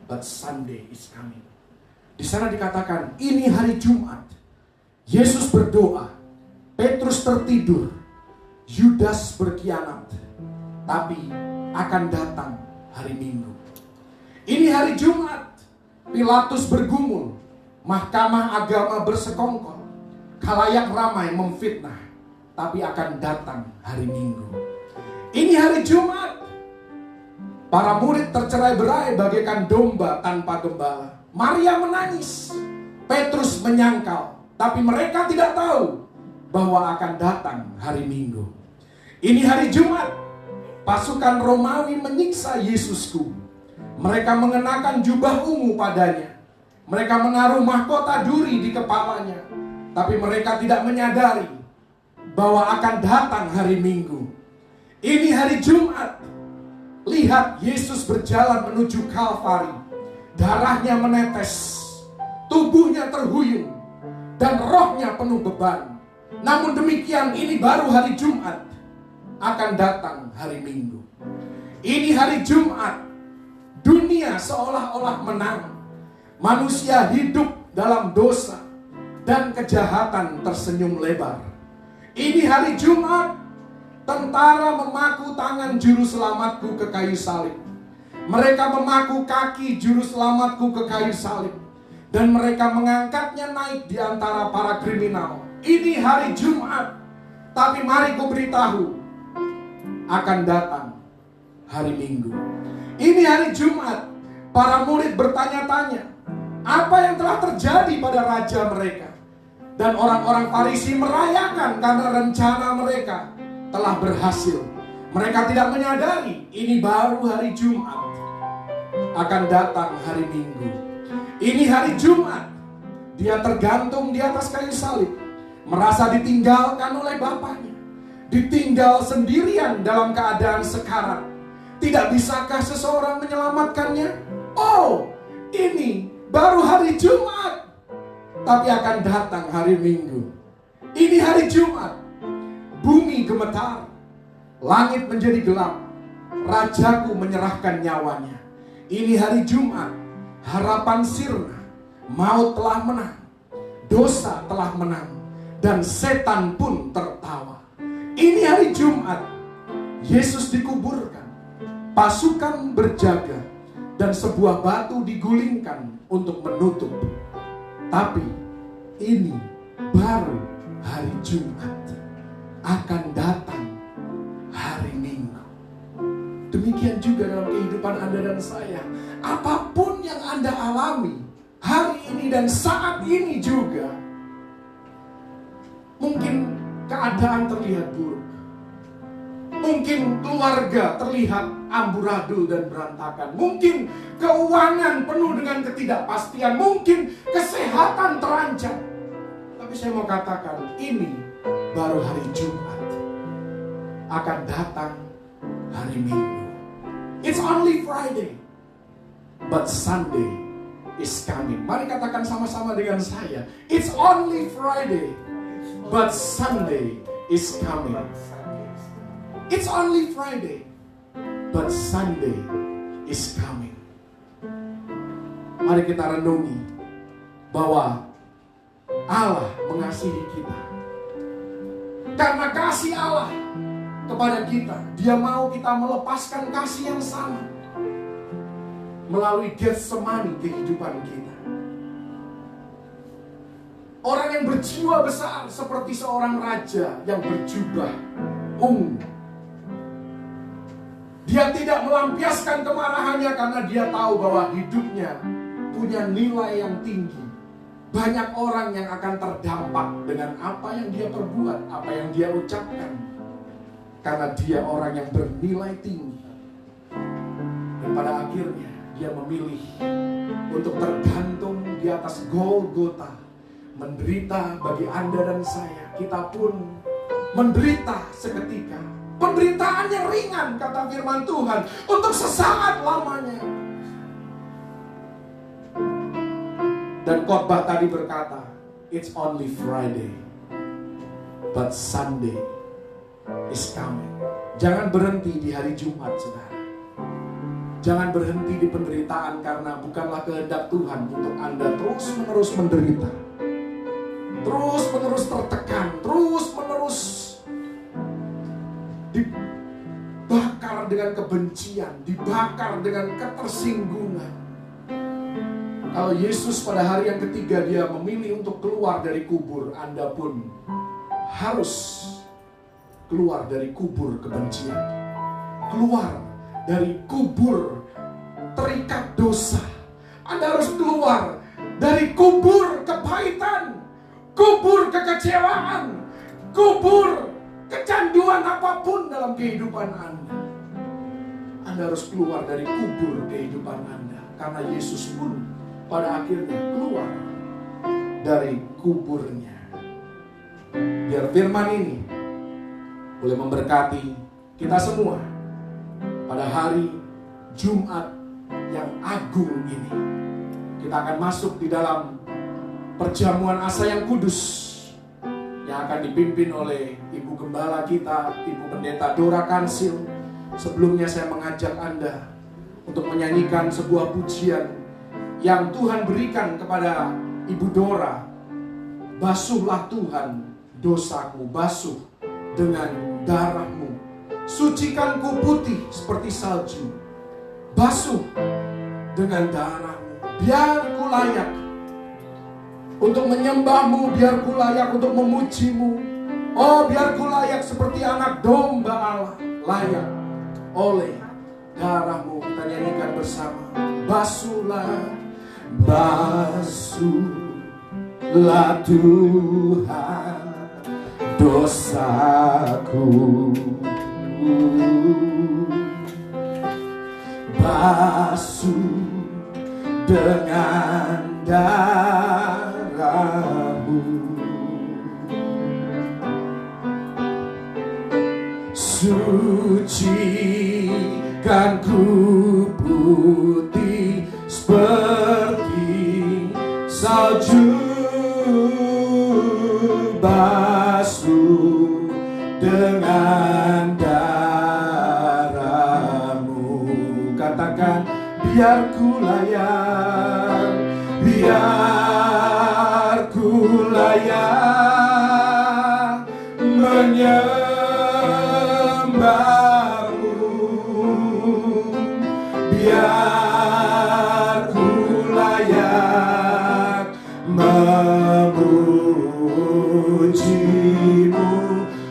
but Sunday is coming. Di sana dikatakan, ini hari Jumat. Yesus berdoa, Petrus tertidur, Yudas berkhianat, tapi akan datang hari Minggu. Ini hari Jumat, Pilatus bergumul, mahkamah agama bersekongkol, khalayak ramai memfitnah, tapi akan datang hari Minggu. Ini hari Jumat, para murid tercerai-berai bagaikan domba tanpa gembala. Maria menangis, Petrus menyangkal, tapi mereka tidak tahu bahwa akan datang hari Minggu. Ini hari Jumat, pasukan Romawi menyiksa Yesusku. Mereka mengenakan jubah ungu padanya. Mereka menaruh mahkota duri di kepalanya. Tapi mereka tidak menyadari bahwa akan datang hari Minggu. Ini hari Jumat. Lihat Yesus berjalan menuju Kalvari. Darahnya menetes, tubuhnya terhuyung, dan rohnya penuh beban. Namun demikian ini baru hari Jumat, akan datang hari Minggu. Ini hari Jumat, dunia seolah-olah menang. Manusia hidup dalam dosa. dan kejahatan tersenyum lebar. Ini hari Jumat, tentara memaku tangan juru selamatku ke kayu salib. Mereka memaku kaki juru selamatku ke kayu salib. Dan mereka mengangkatnya naik di antara para kriminal. Ini hari Jumat, tapi mari ku beritahu, akan datang hari Minggu. Ini hari Jumat, para murid bertanya-tanya, apa yang telah terjadi pada raja mereka? Dan orang-orang Farisi merayakan karena rencana mereka telah berhasil. Mereka tidak menyadari ini baru hari Jumat, akan datang hari Minggu. Ini hari Jumat, dia tergantung di atas kayu salib, merasa ditinggalkan oleh bapaknya, ditinggal sendirian dalam keadaan sekarat. Tidak bisakah seseorang menyelamatkannya? Oh, ini baru hari Jumat, tapi akan datang hari Minggu. Ini hari Jumat, bumi gemetar, langit menjadi gelap, rajaku menyerahkan nyawanya. Ini hari Jumat, harapan sirna, maut telah menang, dosa telah menang, dan setan pun tertawa. Ini hari Jumat, Yesus dikuburkan, pasukan berjaga, dan sebuah batu digulingkan untuk menutup. Tapi ini baru hari Jumat, akan datang hari Minggu. Demikian juga dalam kehidupan Anda dan saya. Apapun yang Anda alami hari ini dan saat ini juga, mungkin keadaan terlihat buruk, mungkin keluarga terlihat amburadul dan berantakan, mungkin keuangan penuh dengan ketidakpastian, mungkin kesehatan terancam. Tapi saya mau katakan, ini baru hari Jumat, akan datang hari Minggu. It's only Friday, but Sunday is coming. Mari katakan sama-sama dengan saya, it's only Friday, but Sunday is coming. It's only Friday, but Sunday is coming. Mari kita renungi bahwa Allah mengasihi kita. Karena kasih Allah kepada kita, Dia mau kita melepaskan kasih yang sama melalui Getsemani kehidupan kita. Orang yang berjiwa besar seperti seorang raja yang berjubah ungu. Dia tidak melampiaskan kemarahannya karena dia tahu bahwa hidupnya punya nilai yang tinggi. Banyak orang yang akan terdampak dengan apa yang dia perbuat, apa yang dia ucapkan. Karena dia orang yang bernilai tinggi. Dan pada akhirnya dia memilih untuk tergantung di atas Golgota, menderita bagi Anda dan saya. Kita pun menderita seketika. Penderitaan yang ringan, kata firman Tuhan, untuk sesaat lamanya. Dan khotbah tadi berkata, it's only Friday, but Sunday is coming. Jangan berhenti di hari Jumat, saudara. Jangan berhenti di penderitaan, karena bukanlah kehendak Tuhan untuk Anda terus-menerus menderita, terus-menerus tertekan, terus-menerus dibakar dengan kebencian, dibakar dengan ketersinggungan. Kalau Yesus pada hari yang ketiga dia memilih untuk keluar dari kubur, Anda pun harus keluar dari kubur kebencian, keluar dari kubur terikat dosa. Anda harus keluar dari kubur kepahitan, kubur kekecewaan, kubur kecanduan apapun dalam kehidupan Anda. Anda harus keluar dari kubur kehidupan Anda, karena Yesus pun pada akhirnya keluar dari kuburnya. Biar firman ini boleh memberkati kita semua pada hari Jumat yang agung ini. Kita akan masuk di dalam perjamuan asa yang kudus yang akan dipimpin oleh Ibu Gembala kita, Ibu Pendeta Dora Kansil. Sebelumnya saya mengajak Anda untuk menyanyikan sebuah pujian yang Tuhan berikan kepada Ibu Dora Basuhlah Tuhan dosaku, basuh dengan darah-Mu. Sucikan ku putih seperti salju, basuh dengan darah-Mu. Biar ku layak untuk menyembah-Mu, biar ku layak untuk memuji-Mu. Oh, biar ku layak seperti anak domba Allah, layak oleh darah-Mu. Kita nyanyikan bersama. Basuhlah, basuhlah Tuhan dosaku, basuh dengan darah-Mu. Sucikan ku putih seperti salju, basuh dengan darah-Mu. Katakan, biar ku layak, biar ku layak menyembah-Mu, biar ku layak memuji-Mu.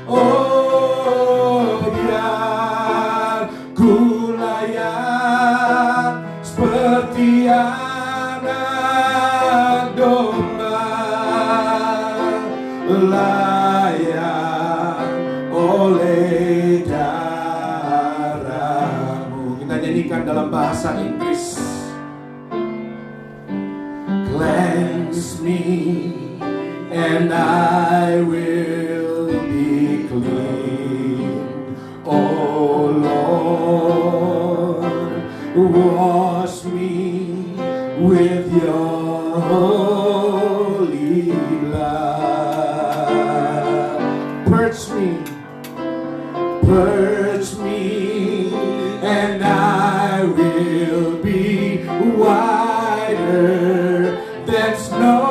Oh, biar ku layak seperti anak domba, layak oleh darah-Mu. Kita nyanyikan dalam bahasa Inggris. Cleanse me and I will be clean. Oh Lord, wash me with your holy blood. Purge me, and I will be whiter than snow.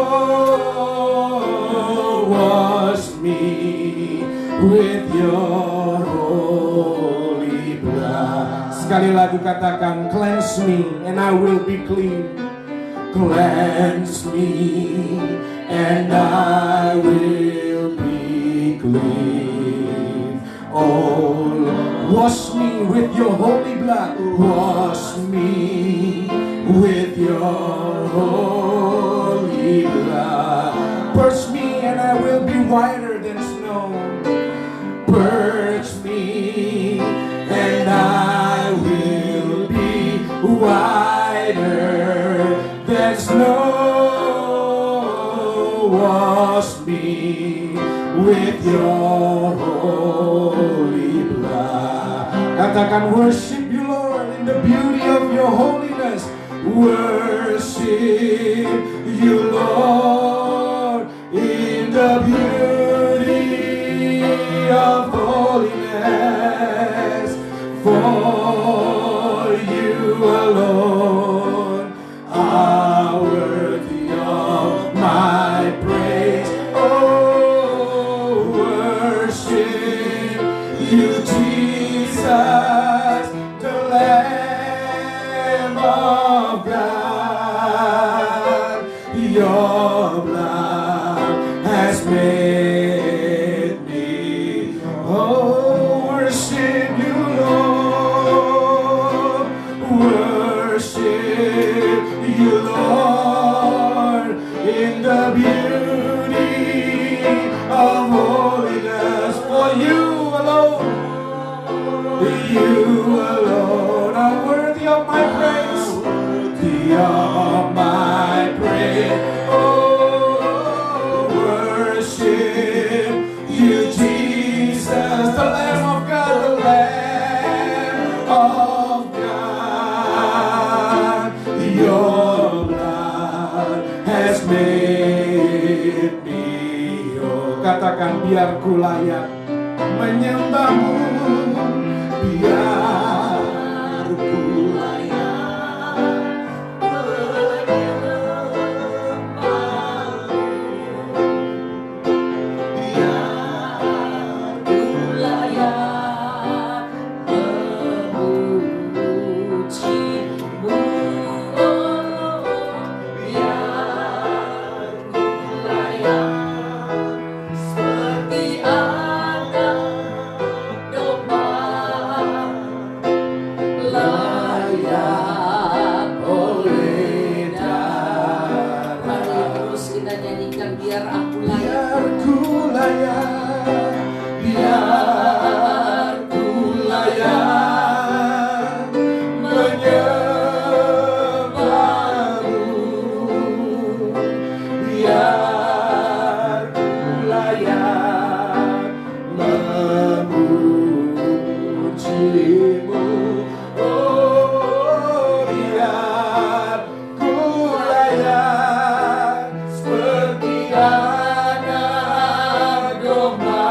Wash me with your holy blood. Sekali lagi katakan, cleanse me and I will be clean. Cleanse me and I will be clean. Oh Lord, wash me with your holy blood. Wash me with your holy blood. Purge me and I will be whiter than snow. Purge me and I will be whiter than snow. Wash me with your holy blood. Katakan, worship you Lord in the beauty of your holiness. Worship you Lord in the beauty of holiness. For you alone are worthy of my praise. Oh, worship you, Jesus, the Lamb of God. Your blood has made me whole. Worship you, Lord. Worship you, Lord, in the beauty of holiness. For you alone, you alone are worthy of my praise. Worthy of my praise. Oh, worship you, Jesus, the Lamb of God, the Lamb of God. Your blood has made me whole. Katakan, biar ku layak menyembah-Mu, biar ku layak pujimu. Oh, biar ku layak seperti anak domba,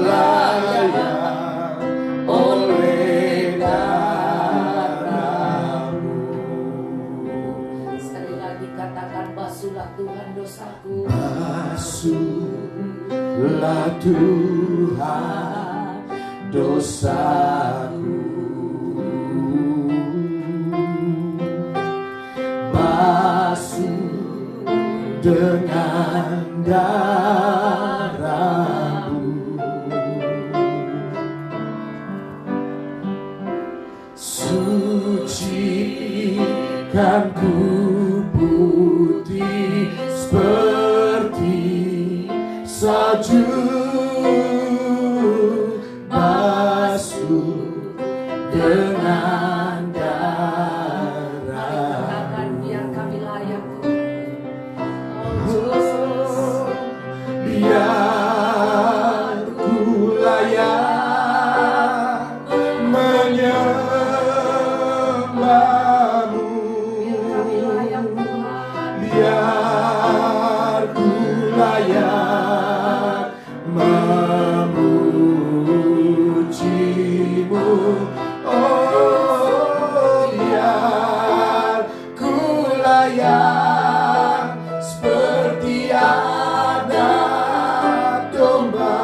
layak oleh darah-Mu.
Sekali lagi katakan, basuhlah Tuhan dosaku.
Basuhlah Tuhan dosaku, basuh dengan darah-Mu. Sucikan ku putih seperti salju, basuh dengan darah.
Katakan, biar kami layak.
Biar ku layak menyembah-Mu. Biar ku layak memuji-Mu. Oh, biar ku layak seperti anak domba,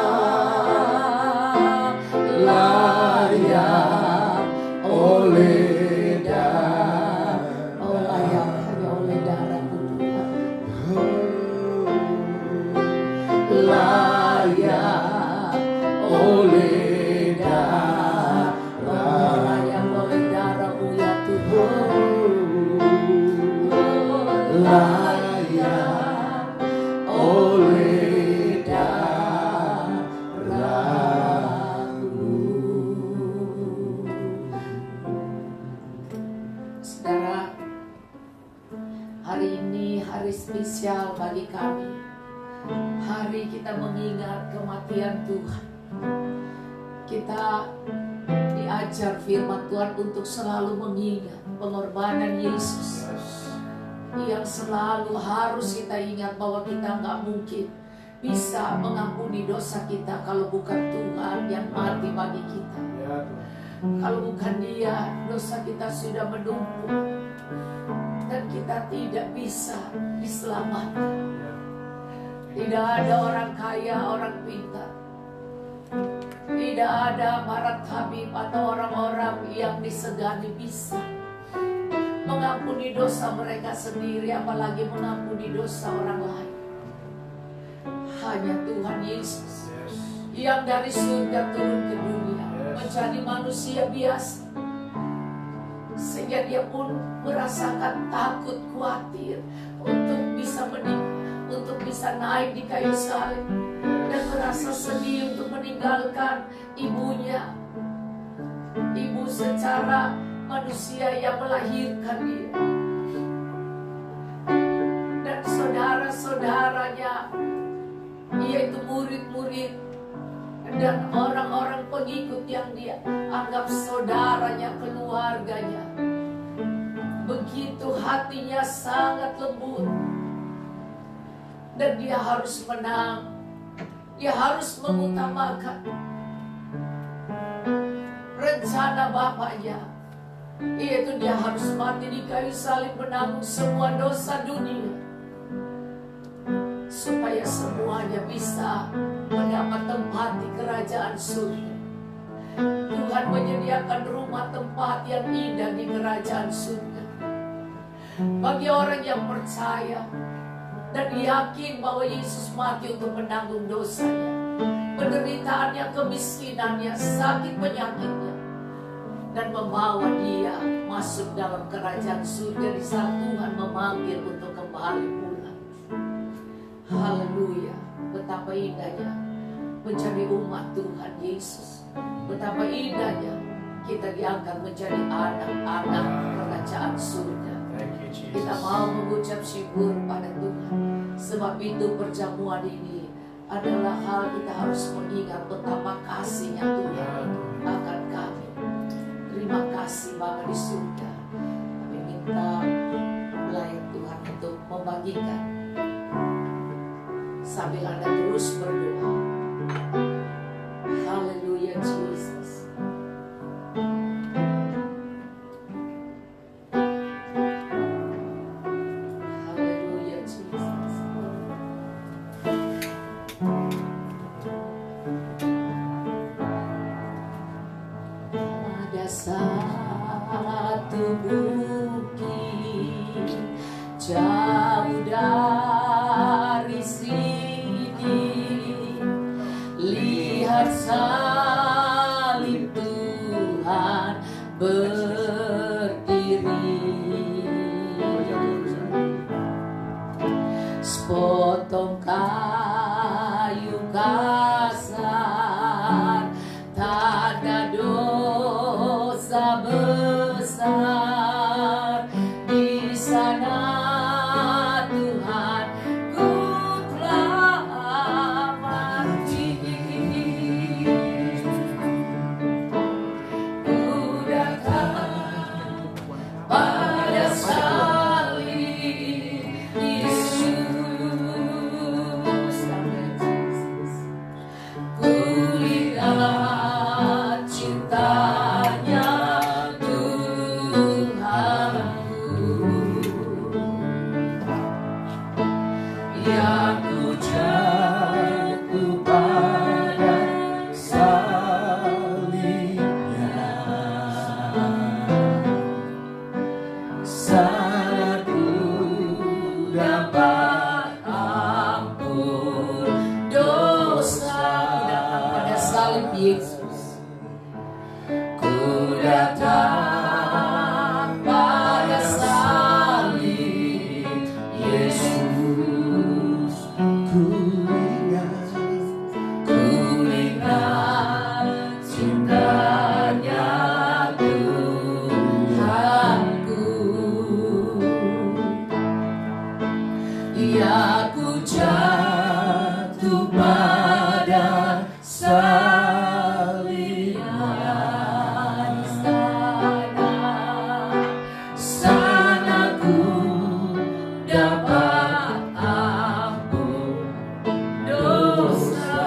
layak oleh darah.
Oh, layak hanya oleh darah-Mu Tuhan.
Layak oleh darah.
Oh, layak oleh darah-Mu ya Tuhan.
Layak oleh darah-Mu.
Saudara, hari ini hari spesial bagi kami. Hari kita mengingat kematian Tuhan. Kita diajar firman Tuhan untuk selalu mengingat pengorbanan Yesus, yang selalu harus kita ingat bahwa kita nggak mungkin bisa mengampuni dosa kita kalau bukan Tuhan yang mati bagi kita. Kalau bukan Dia, dosa kita sudah menumpuk dan kita tidak bisa diselamatkan. Tidak ada orang kaya, orang pintar. Tidak ada para tabib atau orang-orang yang disegani bisa mengampuni dosa mereka sendiri, apalagi mengampuni dosa orang lain. Hanya Tuhan Yesus yang dari surga turun ke dunia, menjadi manusia biasa, sehingga Dia pun merasakan takut, khawatir untuk bisa untuk bisa naik di kayu salib, dan merasa sedih untuk meninggalkan ibunya, ibu secara manusia yang melahirkan Dia, dan saudara-saudaranya, yaitu murid-murid dan orang-orang pengikut yang Dia anggap saudaranya, keluarganya. Begitu hatinya sangat lembut, dan Dia harus menang. Dia harus mengutamakan rencana Bapaknya, yaitu Dia harus mati di kayu salib menanggung semua dosa dunia, supaya semuanya bisa mendapat tempat di kerajaan surga. Tuhan menyediakan rumah tempat yang indah di kerajaan surga bagi orang yang percaya dan yakin bahwa Yesus mati untuk menanggung dosanya, penderitaannya, kemiskinannya, sakit penyakitnya, dan membawa dia masuk dalam kerajaan surga di saat Tuhan memanggil untuk kembali pulang. Haleluya, betapa indahnya menjadi umat Tuhan Yesus. Betapa indahnya kita diangkat menjadi anak-anak kerajaan surga. Kita mau mengucap syukur pada Tuhan, sebab itu perjamuan ini adalah hal kita harus mengingat betapa kasihnya Tuhan bagikan sambil Anda terus berdoa. Haleluya Jesus. Haleluya Jesus. Ada satu bukit jauh dari sini, lihat salib Tuhan berdiri, sepotong kayu kasar, tanda dosa besar. Di sana Tuhan ku telah mati, ku datang pada salib Yesus. Ku lihat cintanya Tuhanku, yang ku jatuh pada salibnya. Sana ku dapat ampun dosa. Datang pada salib Yesus. Ku datang pada salib Yesus. Ku ingat cintanya Tuhanku, ya ku jatuh pada salibnya. Sana ku dapat ampun dosa.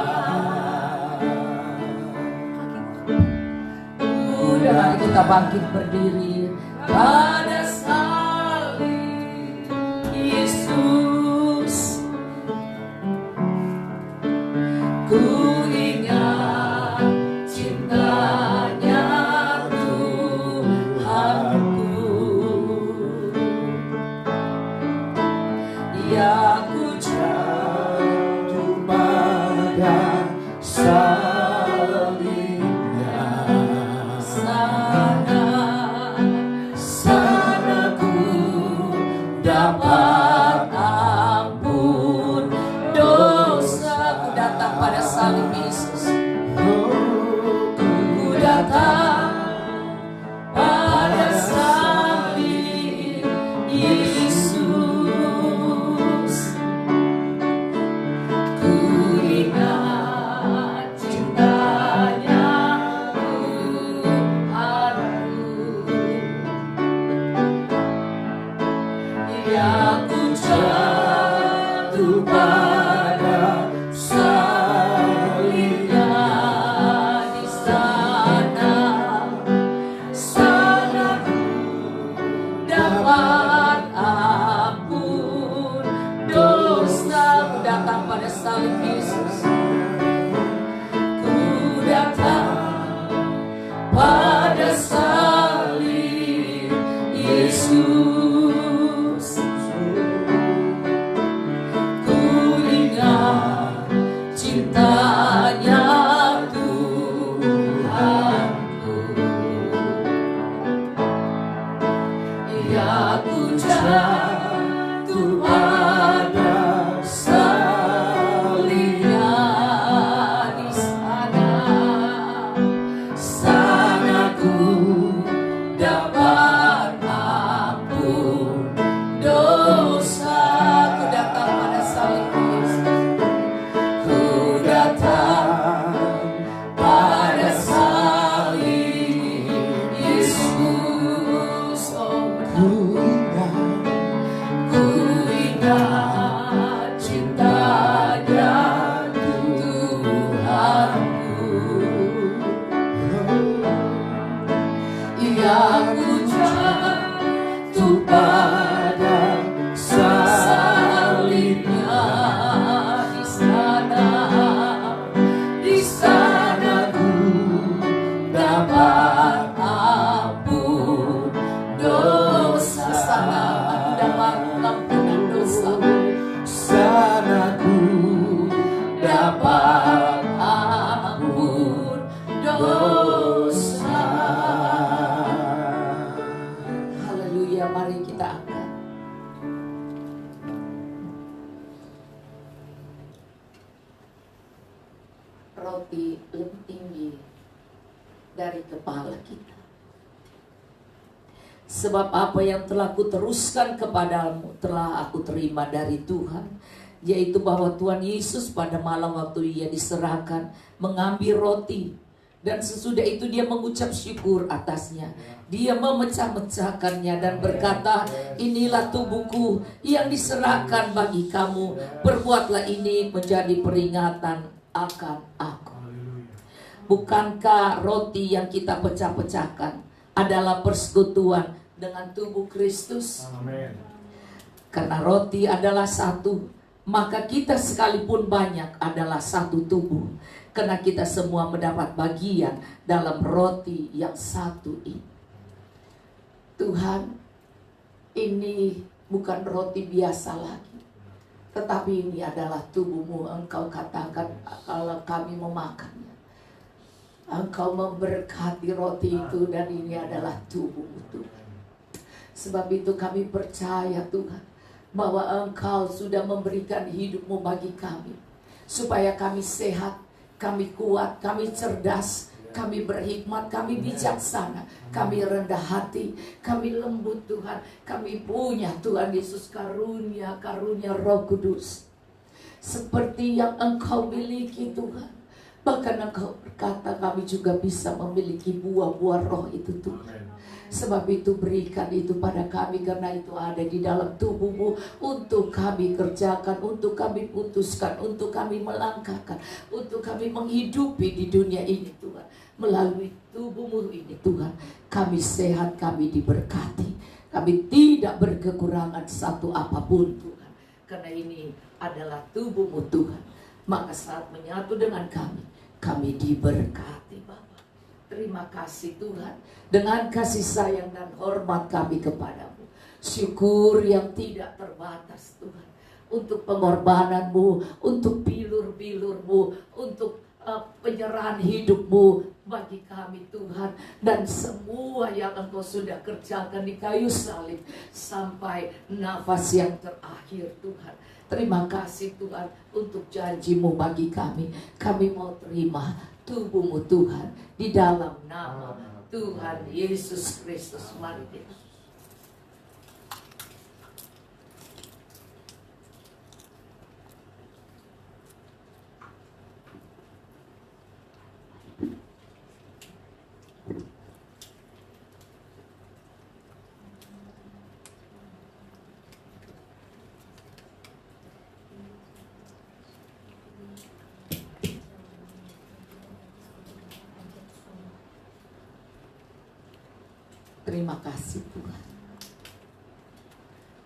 Udah kita bangkit berdiri pada salib Yesus. Ku ingat cintanya Tuhanku, ya ku jatuh pada salibnya. Sana yang jatuh pada salibnya. Di sana ku dapat ampun dosa. Sana aku dapat ampunan dosa. Sana ku dapat ampun dosa. Haleluya, mari kita angkat roti lebih tinggi dari kepala kita. Sebab apa yang telah kuteruskan kepadamu telah aku terima dari Tuhan, yaitu bahwa Tuhan Yesus pada malam waktu Ia diserahkan mengambil roti, dan sesudah itu Dia mengucap syukur atasnya. Dia memecah-mecahkannya dan berkata, inilah tubuhku yang diserahkan bagi kamu. Perbuatlah ini menjadi peringatan akan aku. Bukankah roti yang kita pecah-pecahkan adalah persekutuan dengan tubuh Kristus?
Amin.
Karena roti adalah satu, maka kita sekalipun banyak adalah satu tubuh. Karena kita semua mendapat bagian dalam roti yang satu ini. Tuhan, ini bukan roti biasa lagi, tetapi ini adalah tubuh-Mu. Engkau katakan kalau kami memakannya, Engkau memberkati roti itu, dan ini adalah tubuh-Mu Tuhan. Sebab itu kami percaya Tuhan, bahwa Engkau sudah memberikan hidup-Mu bagi kami, supaya kami sehat, kami kuat, kami cerdas, kami berhikmat, kami bijaksana, kami rendah hati, kami lembut Tuhan. Kami punya Tuhan Yesus karunia Roh Kudus seperti yang Engkau miliki Tuhan. Bahkan Engkau berkata kami juga bisa memiliki buah-buah roh itu Tuhan. Sebab itu berikan itu pada kami, karena itu ada di dalam tubuh-Mu untuk kami kerjakan, untuk kami putuskan, untuk kami melangkahkan, untuk kami menghidupi di dunia ini Tuhan. Melalui tubuh-Mu ini Tuhan, kami sehat, kami diberkati, kami tidak berkekurangan satu apapun Tuhan. Karena ini adalah tubuh-Mu Tuhan, maka saat menyatu dengan kami diberkati Bapa. Terima kasih Tuhan, dengan kasih sayang dan hormat kami kepadamu. Syukur yang tidak terbatas Tuhan, untuk pengorbanan-Mu, untuk bilur-bilur-Mu, untuk penyerahan hidup-Mu bagi kami Tuhan. Dan semua yang Engkau sudah kerjakan di kayu salib sampai nafas yang terakhir Tuhan. Terima kasih Tuhan untuk janji-Mu bagi kami. Kami mau terima tubuh-Mu Tuhan, di dalam nama Tuhan Yesus Kristus. Mari kita. Terima kasih Tuhan.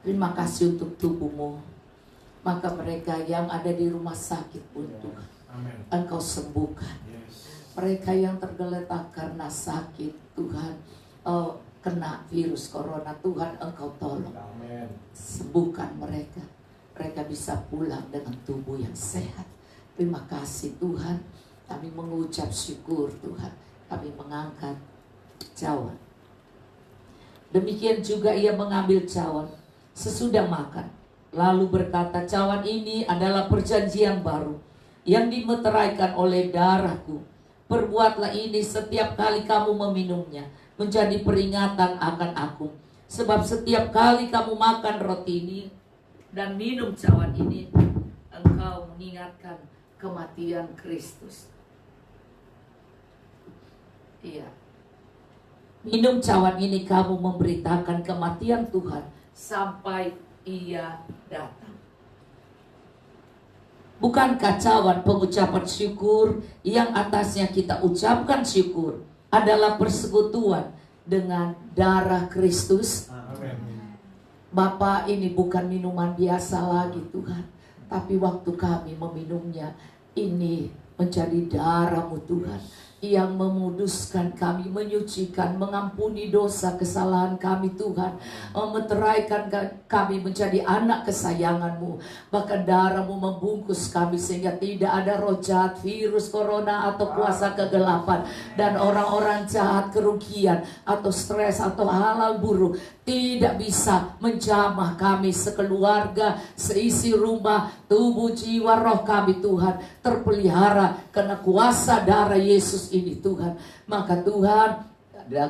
Terima kasih untuk tubuh-Mu. Maka mereka yang ada di rumah sakit pun Tuhan, Engkau sembuhkan. Mereka yang tergeletak karena sakit Tuhan, kena virus corona, Tuhan Engkau tolong. Sembuhkan mereka. Mereka bisa pulang dengan tubuh yang sehat. Terima kasih Tuhan. Kami mengucap syukur Tuhan. Kami mengangkat cawan. Demikian juga Ia mengambil cawan sesudah makan, lalu berkata, cawan ini adalah perjanjian baru yang dimeteraikan oleh darahku. Perbuatlah ini setiap kali kamu meminumnya, menjadi peringatan akan aku. Sebab setiap kali kamu makan roti ini dan minum cawan ini, engkau mengingatkan kematian Kristus. Iya. Minum cawan ini kamu memberitakan kematian Tuhan sampai Ia datang. Bukankah cawan pengucapan syukur yang atasnya kita ucapkan syukur adalah persekutuan dengan darah Kristus.
Amin.
Bapa, ini bukan minuman biasa lagi Tuhan, tapi waktu kami meminumnya, ini menjadi darah-Mu Tuhan, yang memuduskan kami, menyucikan, mengampuni dosa kesalahan kami Tuhan, memeteraikan kami menjadi anak kesayangan-Mu. Bahkan darah-Mu membungkus kami sehingga tidak ada roh jahat, virus corona atau kuasa kegelapan, dan orang-orang jahat, kerugian atau stres atau hal-hal buruk tidak bisa menjamah kami sekeluarga, seisi rumah, tubuh, jiwa, roh kami Tuhan terpelihara karena kuasa darah Yesus ini Tuhan. Maka Tuhan,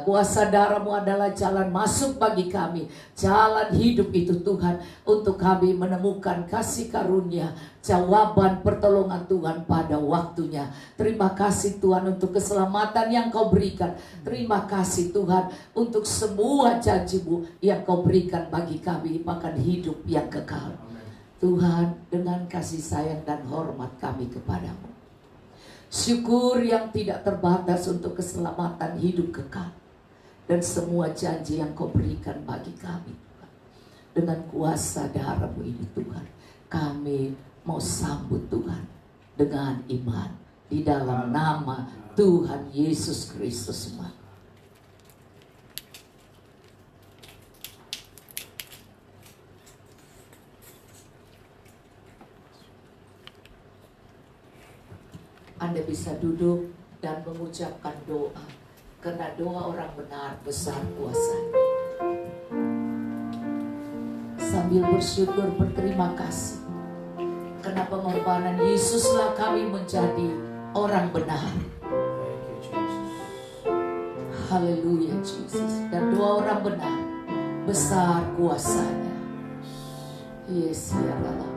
kuasa darah-Mu adalah jalan masuk bagi kami, jalan hidup itu Tuhan, untuk kami menemukan kasih karunia, jawaban pertolongan Tuhan pada waktunya. Terima kasih Tuhan untuk keselamatan yang Kau berikan. Terima kasih Tuhan untuk semua janji-Mu yang Kau berikan bagi kami, bahkan hidup yang kekal. Tuhan, dengan kasih sayang dan hormat kami kepadamu, syukur yang tidak terbatas untuk keselamatan hidup kekal dan semua janji yang Kau berikan bagi kami Tuhan. Dengan kuasa darah-Mu ini Tuhan, kami mau sambut Tuhan dengan iman di dalam nama Tuhan Yesus Kristus. Anda bisa duduk dan mengucapkan doa, karena doa orang benar besar kuasanya. Sambil bersyukur, berterima kasih, karena pengorbanan Yesuslah kami menjadi orang benar. Haleluya Jesus. Dan doa orang benar besar kuasanya. Yes, ya Allah.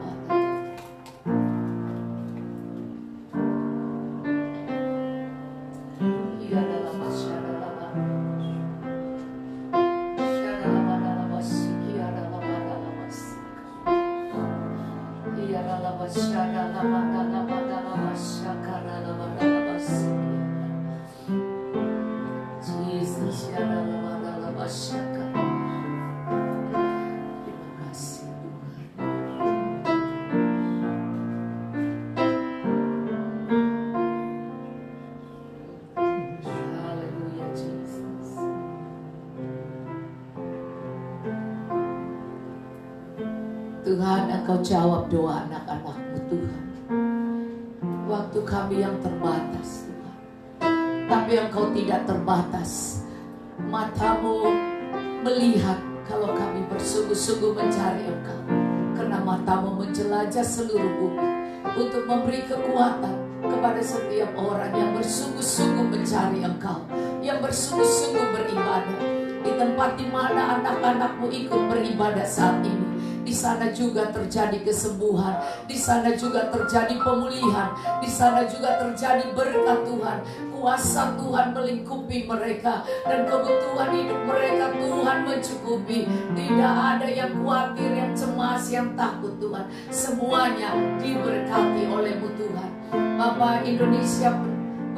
Tuhan, Engkau jawab doa anak-anak-Mu Tuhan. Waktu kami yang terbatas Tuhan, tapi Engkau tidak terbatas. Mata-Mu melihat kalau kami bersungguh-sungguh mencari Engkau, karena mata-Mu menjelajah seluruh bumi untuk memberi kekuatan kepada setiap orang yang bersungguh-sungguh mencari Engkau, yang bersungguh-sungguh beribadah. Di tempat di mana anak-anak-Mu ikut beribadah saat ini, di sana juga terjadi kesembuhan, di sana juga terjadi pemulihan, di sana juga terjadi berkat Tuhan. Kuasa Tuhan melingkupi mereka, dan kebutuhan hidup mereka Tuhan mencukupi. Tidak ada yang khawatir, yang cemas, yang takut Tuhan. Semuanya diberkati oleh-Mu Tuhan. Bapa, Indonesia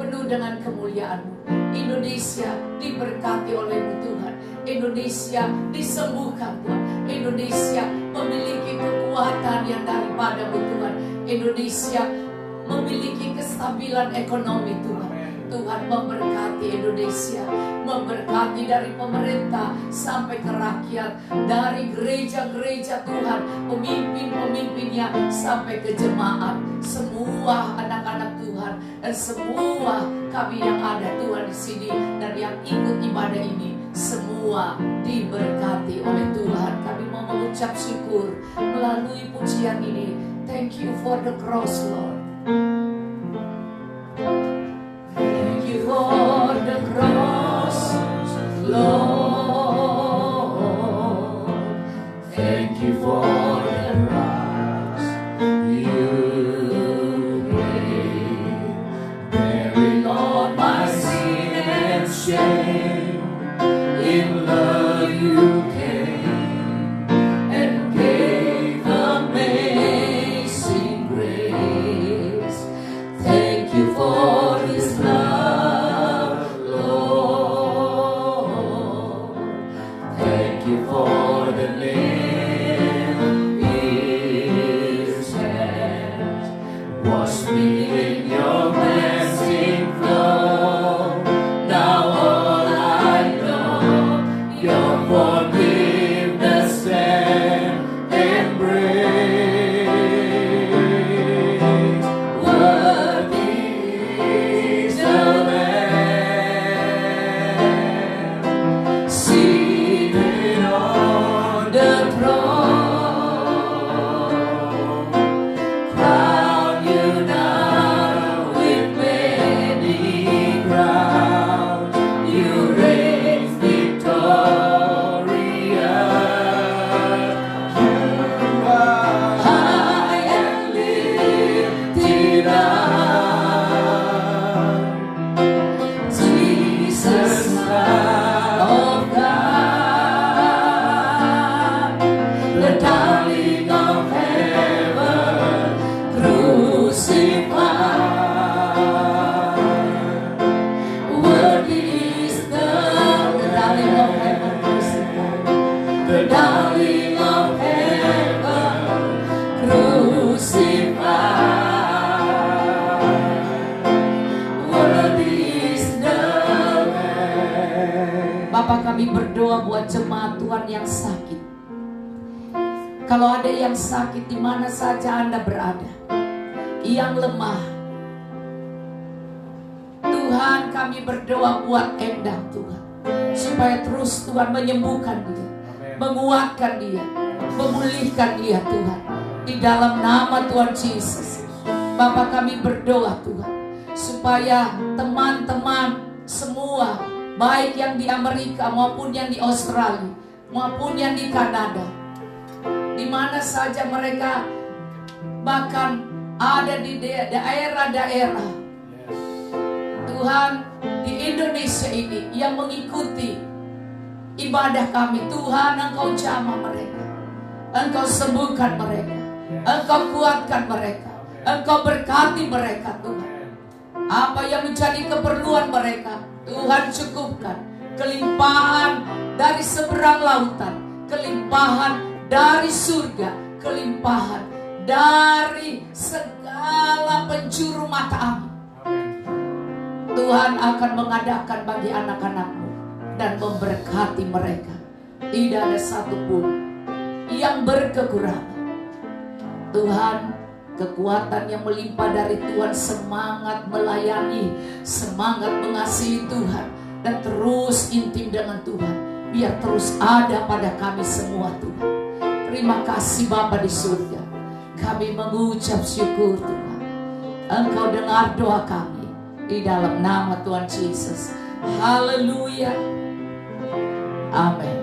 penuh dengan kemuliaan-Mu. Indonesia diberkati oleh-Mu Tuhan. Indonesia disembuhkan Tuhan. Indonesia memiliki kekuatan yang daripada-Mu Tuhan. Indonesia memiliki kestabilan ekonomi Tuhan. Tuhan memberkati Indonesia, memberkati dari pemerintah sampai ke rakyat, dari gereja-gereja Tuhan, pemimpin-pemimpinnya sampai ke jemaat, semua anak-anak Tuhan dan semua kami yang ada Tuhan di sini dan yang ikut ibadah ini, semua diberkati oleh Tuhan. Kami mau mengucap syukur melalui pujian ini. Thank you for the cross, Lord. Thank you for the cross, Lord. Thank you for the cross you paid, bearing all my sin and shame. In love you came and gave amazing grace. Thank you for this love, Lord. Bapa, kami berdoa buat jemaat Tuhan yang sakit. Kalau ada yang sakit di mana saja Anda berada, yang lemah, Tuhan kami berdoa buat Endang Tuhan, supaya terus Tuhan menyembuhkan dia, menguatkan dia, memulihkan dia Tuhan, di dalam nama Tuhan Yesus. Bapa, kami berdoa Tuhan, supaya teman-teman semua, baik yang di Amerika maupun yang di Australia maupun yang di Kanada, di mana saja mereka bahkan ada di daerah-daerah Tuhan di Indonesia ini yang mengikuti ibadah kami, Tuhan Engkau jamah mereka, Engkau sembuhkan mereka, Engkau kuatkan mereka, Engkau berkati mereka Tuhan. Apa yang menjadi keperluan mereka, Tuhan cukupkan. Kelimpahan dari seberang lautan, kelimpahan dari surga, kelimpahan dari segala penjuru mata angin. Tuhan akan mengadakan bagi anak-anak-Mu dan memberkati mereka. Tidak ada satupun yang berkekurangan. Tuhan, kekuatan yang melimpah dari Tuhan, semangat melayani, semangat mengasihi Tuhan, dan terus intim dengan Tuhan, biar terus ada pada kami semua Tuhan. Terima kasih Bapa di surga. Kami mengucap syukur Tuhan. Engkau dengar doa kami di dalam nama Tuhan Yesus. Haleluya. Amin.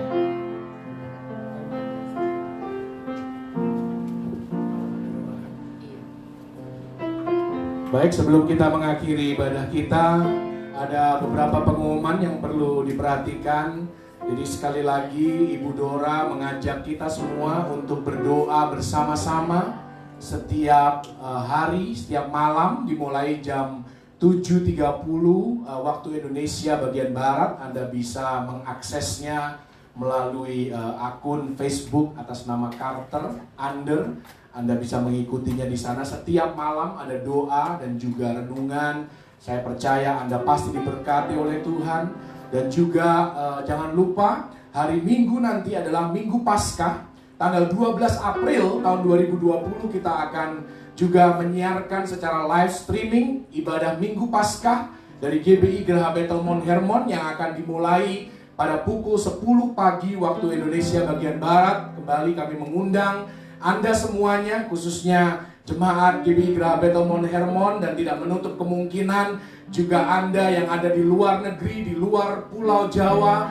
Baik, sebelum kita mengakhiri ibadah kita, ada beberapa pengumuman yang perlu diperhatikan. Jadi sekali lagi Ibu Dora mengajak kita semua untuk berdoa bersama-sama setiap hari, setiap malam, dimulai jam 7.30 waktu Indonesia bagian Barat. Anda bisa mengaksesnya melalui akun Facebook atas nama Carter Under. Anda bisa mengikutinya di sana. Setiap malam ada doa dan juga renungan. Saya percaya Anda pasti diberkati oleh Tuhan. Dan juga jangan lupa hari Minggu nanti adalah Minggu Paskah. Tanggal 12 April tahun 2020 kita akan juga menyiarkan secara live streaming ibadah Minggu Paskah dari GBI Geraha Bethel Mount Hermon yang akan dimulai pada pukul 10 pagi waktu Indonesia bagian Barat. Kembali kami mengundang Anda semuanya, khususnya jemaat GBI Geraha Bethel Mount Hermon, dan tidak menutup kemungkinan juga Anda yang ada di luar negeri, di luar Pulau Jawa,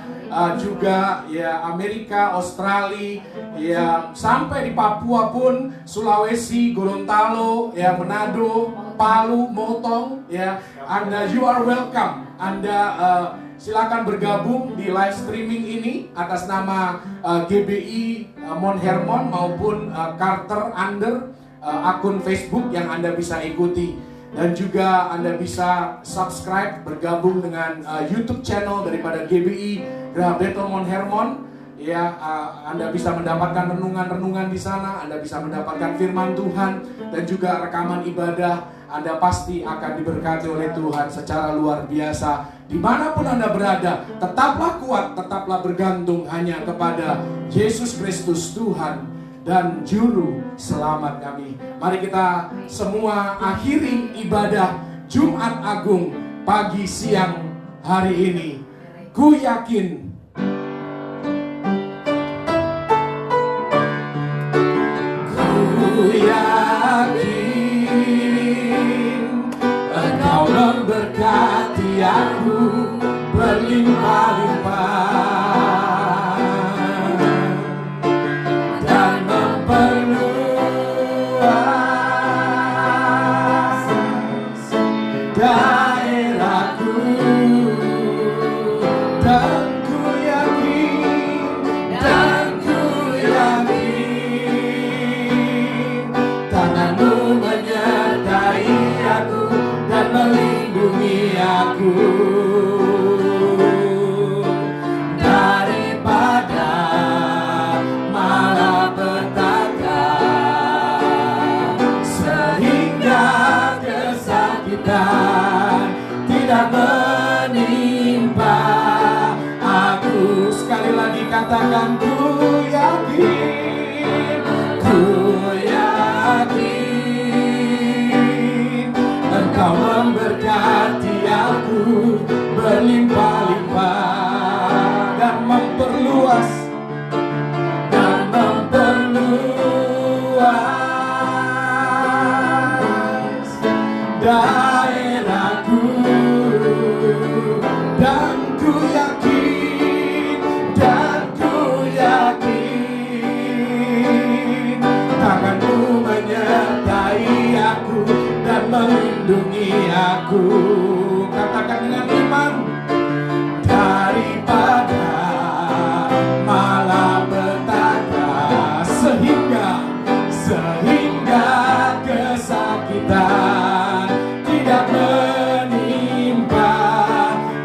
juga ya Amerika, Australia, ya sampai di Papua pun, Sulawesi, Gorontalo, ya Manado, Palu, Motong, ya Anda, you are welcome. Anda silakan bergabung di live streaming ini atas nama GBI Mount Hermon maupun Carter Under, akun Facebook yang Anda bisa ikuti. Dan juga Anda bisa subscribe, bergabung dengan YouTube channel daripada GBI Geraha Bethel Mount Hermon. Ya, Anda bisa mendapatkan renungan-renungan di sana, Anda bisa mendapatkan firman Tuhan dan juga rekaman ibadah. Anda pasti akan diberkati oleh Tuhan secara luar biasa. Dimanapun Anda berada, tetaplah kuat, tetaplah bergantung hanya kepada Yesus Kristus Tuhan dan Juru Selamat kami. Mari kita semua akhiri ibadah Jumat Agung pagi siang hari ini. Ku yakin Engkau memberkati aku berlimpah-limpah dan memperluas daerahku, dan ku yakin tanganmu menyertai aku dan melindungi aku. Katakan ku yakin, Engkau memberkati aku berlimpah-limpah dan memperluas daerahku, dan ku yakin tanganmu menyertai aku dan melindungi aku. Katakan dengan iman, daripada malapetaka sehingga kesakitan tidak menimpa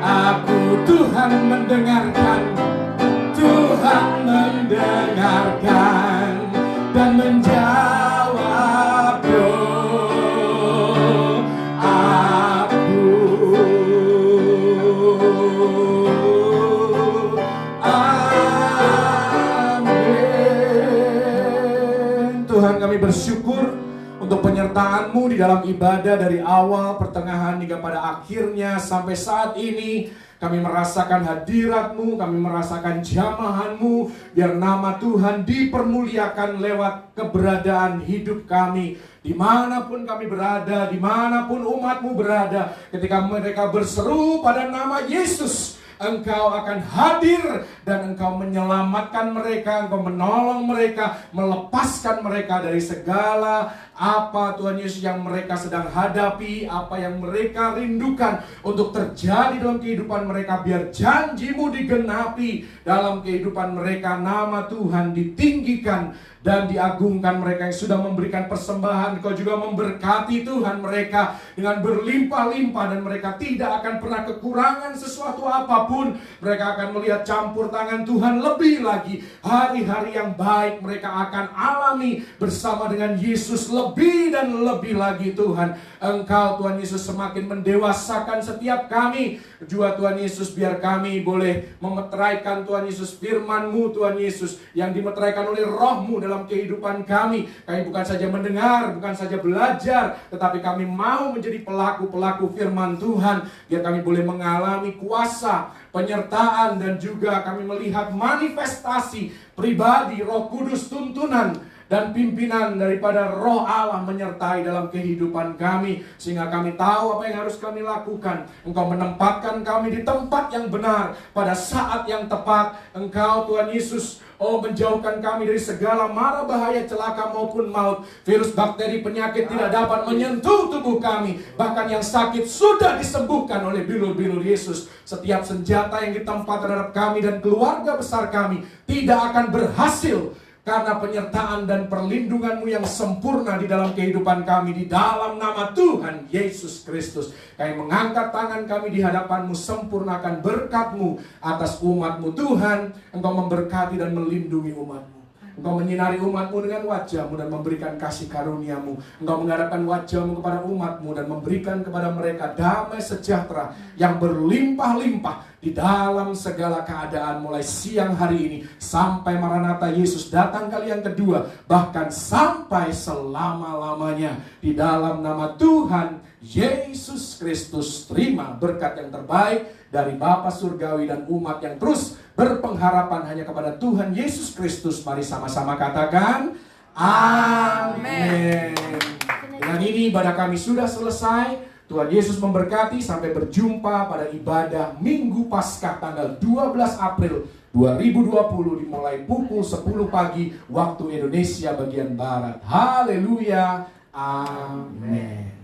aku. Tuhan mendengarkan dan menjawab doaku. Amin. Tuhan, kami bersyukur untuk penyertaan-Mu di dalam ibadah dari awal, pertengahan hingga pada akhirnya sampai saat ini. Kami merasakan hadirat-Mu, kami merasakan jamahan-Mu. Biar nama Tuhan dipermuliakan lewat keberadaan hidup kami. Dimanapun kami berada, dimanapun umat-Mu berada, ketika mereka berseru pada nama Yesus, Engkau akan hadir dan Engkau menyelamatkan mereka, Engkau menolong mereka, melepaskan mereka dari segala apa Tuhan Yesus yang mereka sedang hadapi, apa yang mereka rindukan untuk terjadi dalam kehidupan mereka. Biar janji-Mu digenapi dalam kehidupan mereka. Nama Tuhan ditinggikan dan diagungkan. Mereka yang sudah memberikan persembahan, Engkau juga memberkati Tuhan mereka dengan berlimpah-limpah, dan mereka tidak akan pernah kekurangan sesuatu apapun. Mereka akan melihat campur tangan Tuhan lebih lagi. Hari-hari yang baik mereka akan alami bersama dengan Yesus lebih dan lebih lagi. Tuhan, Engkau Tuhan Yesus semakin mendewasakan setiap kami. Juga Tuhan Yesus, biar kami boleh memeteraikan Tuhan Yesus firman-Mu Tuhan Yesus, yang dimeteraikan oleh Roh-Mu dalam kehidupan kami. Kami bukan saja mendengar, bukan saja belajar, tetapi kami mau menjadi pelaku-pelaku firman Tuhan. Biar kami boleh mengalami kuasa, penyertaan, dan juga kami melihat manifestasi pribadi Roh Kudus, tuntunan dan pimpinan daripada Roh Allah menyertai dalam kehidupan kami, sehingga kami tahu apa yang harus kami lakukan. Engkau menempatkan kami di tempat yang benar pada saat yang tepat. Engkau Tuhan Yesus menjauhkan kami dari segala mara bahaya, celaka maupun maut. Virus, bakteri, penyakit tidak dapat menyentuh tubuh kami. Bahkan yang sakit sudah disembuhkan oleh bilur-bilur Yesus. Setiap senjata yang ditempat terhadap kami dan keluarga besar kami tidak akan berhasil, karena penyertaan dan perlindungan-Mu yang sempurna di dalam kehidupan kami. Di dalam nama Tuhan Yesus Kristus, kami mengangkat tangan kami di hadapan-Mu. Sempurnakan berkat-Mu atas umat-Mu Tuhan. Engkau memberkati dan melindungi umat-Mu. Engkau menyinari umat-Mu dengan wajah-Mu dan memberikan kasih karunia-Mu. Engkau menghadapkan wajah-Mu kepada umat-Mu dan memberikan kepada mereka damai sejahtera yang berlimpah-limpah di dalam segala keadaan, mulai siang hari ini sampai Maranatha Yesus datang kali yang kedua, bahkan sampai selama-lamanya. Di dalam nama Tuhan Yesus Kristus, terima berkat yang terbaik dari Bapa Surgawi dan umat yang terus berpengharapan hanya kepada Tuhan Yesus Kristus. Mari sama-sama katakan amin. Dengan ini ibadah kami sudah selesai. Tuhan Yesus memberkati. Sampai berjumpa pada ibadah Minggu Paskah tanggal 12 April 2020 dimulai pukul 10 pagi waktu Indonesia bagian Barat. Haleluya. Amin.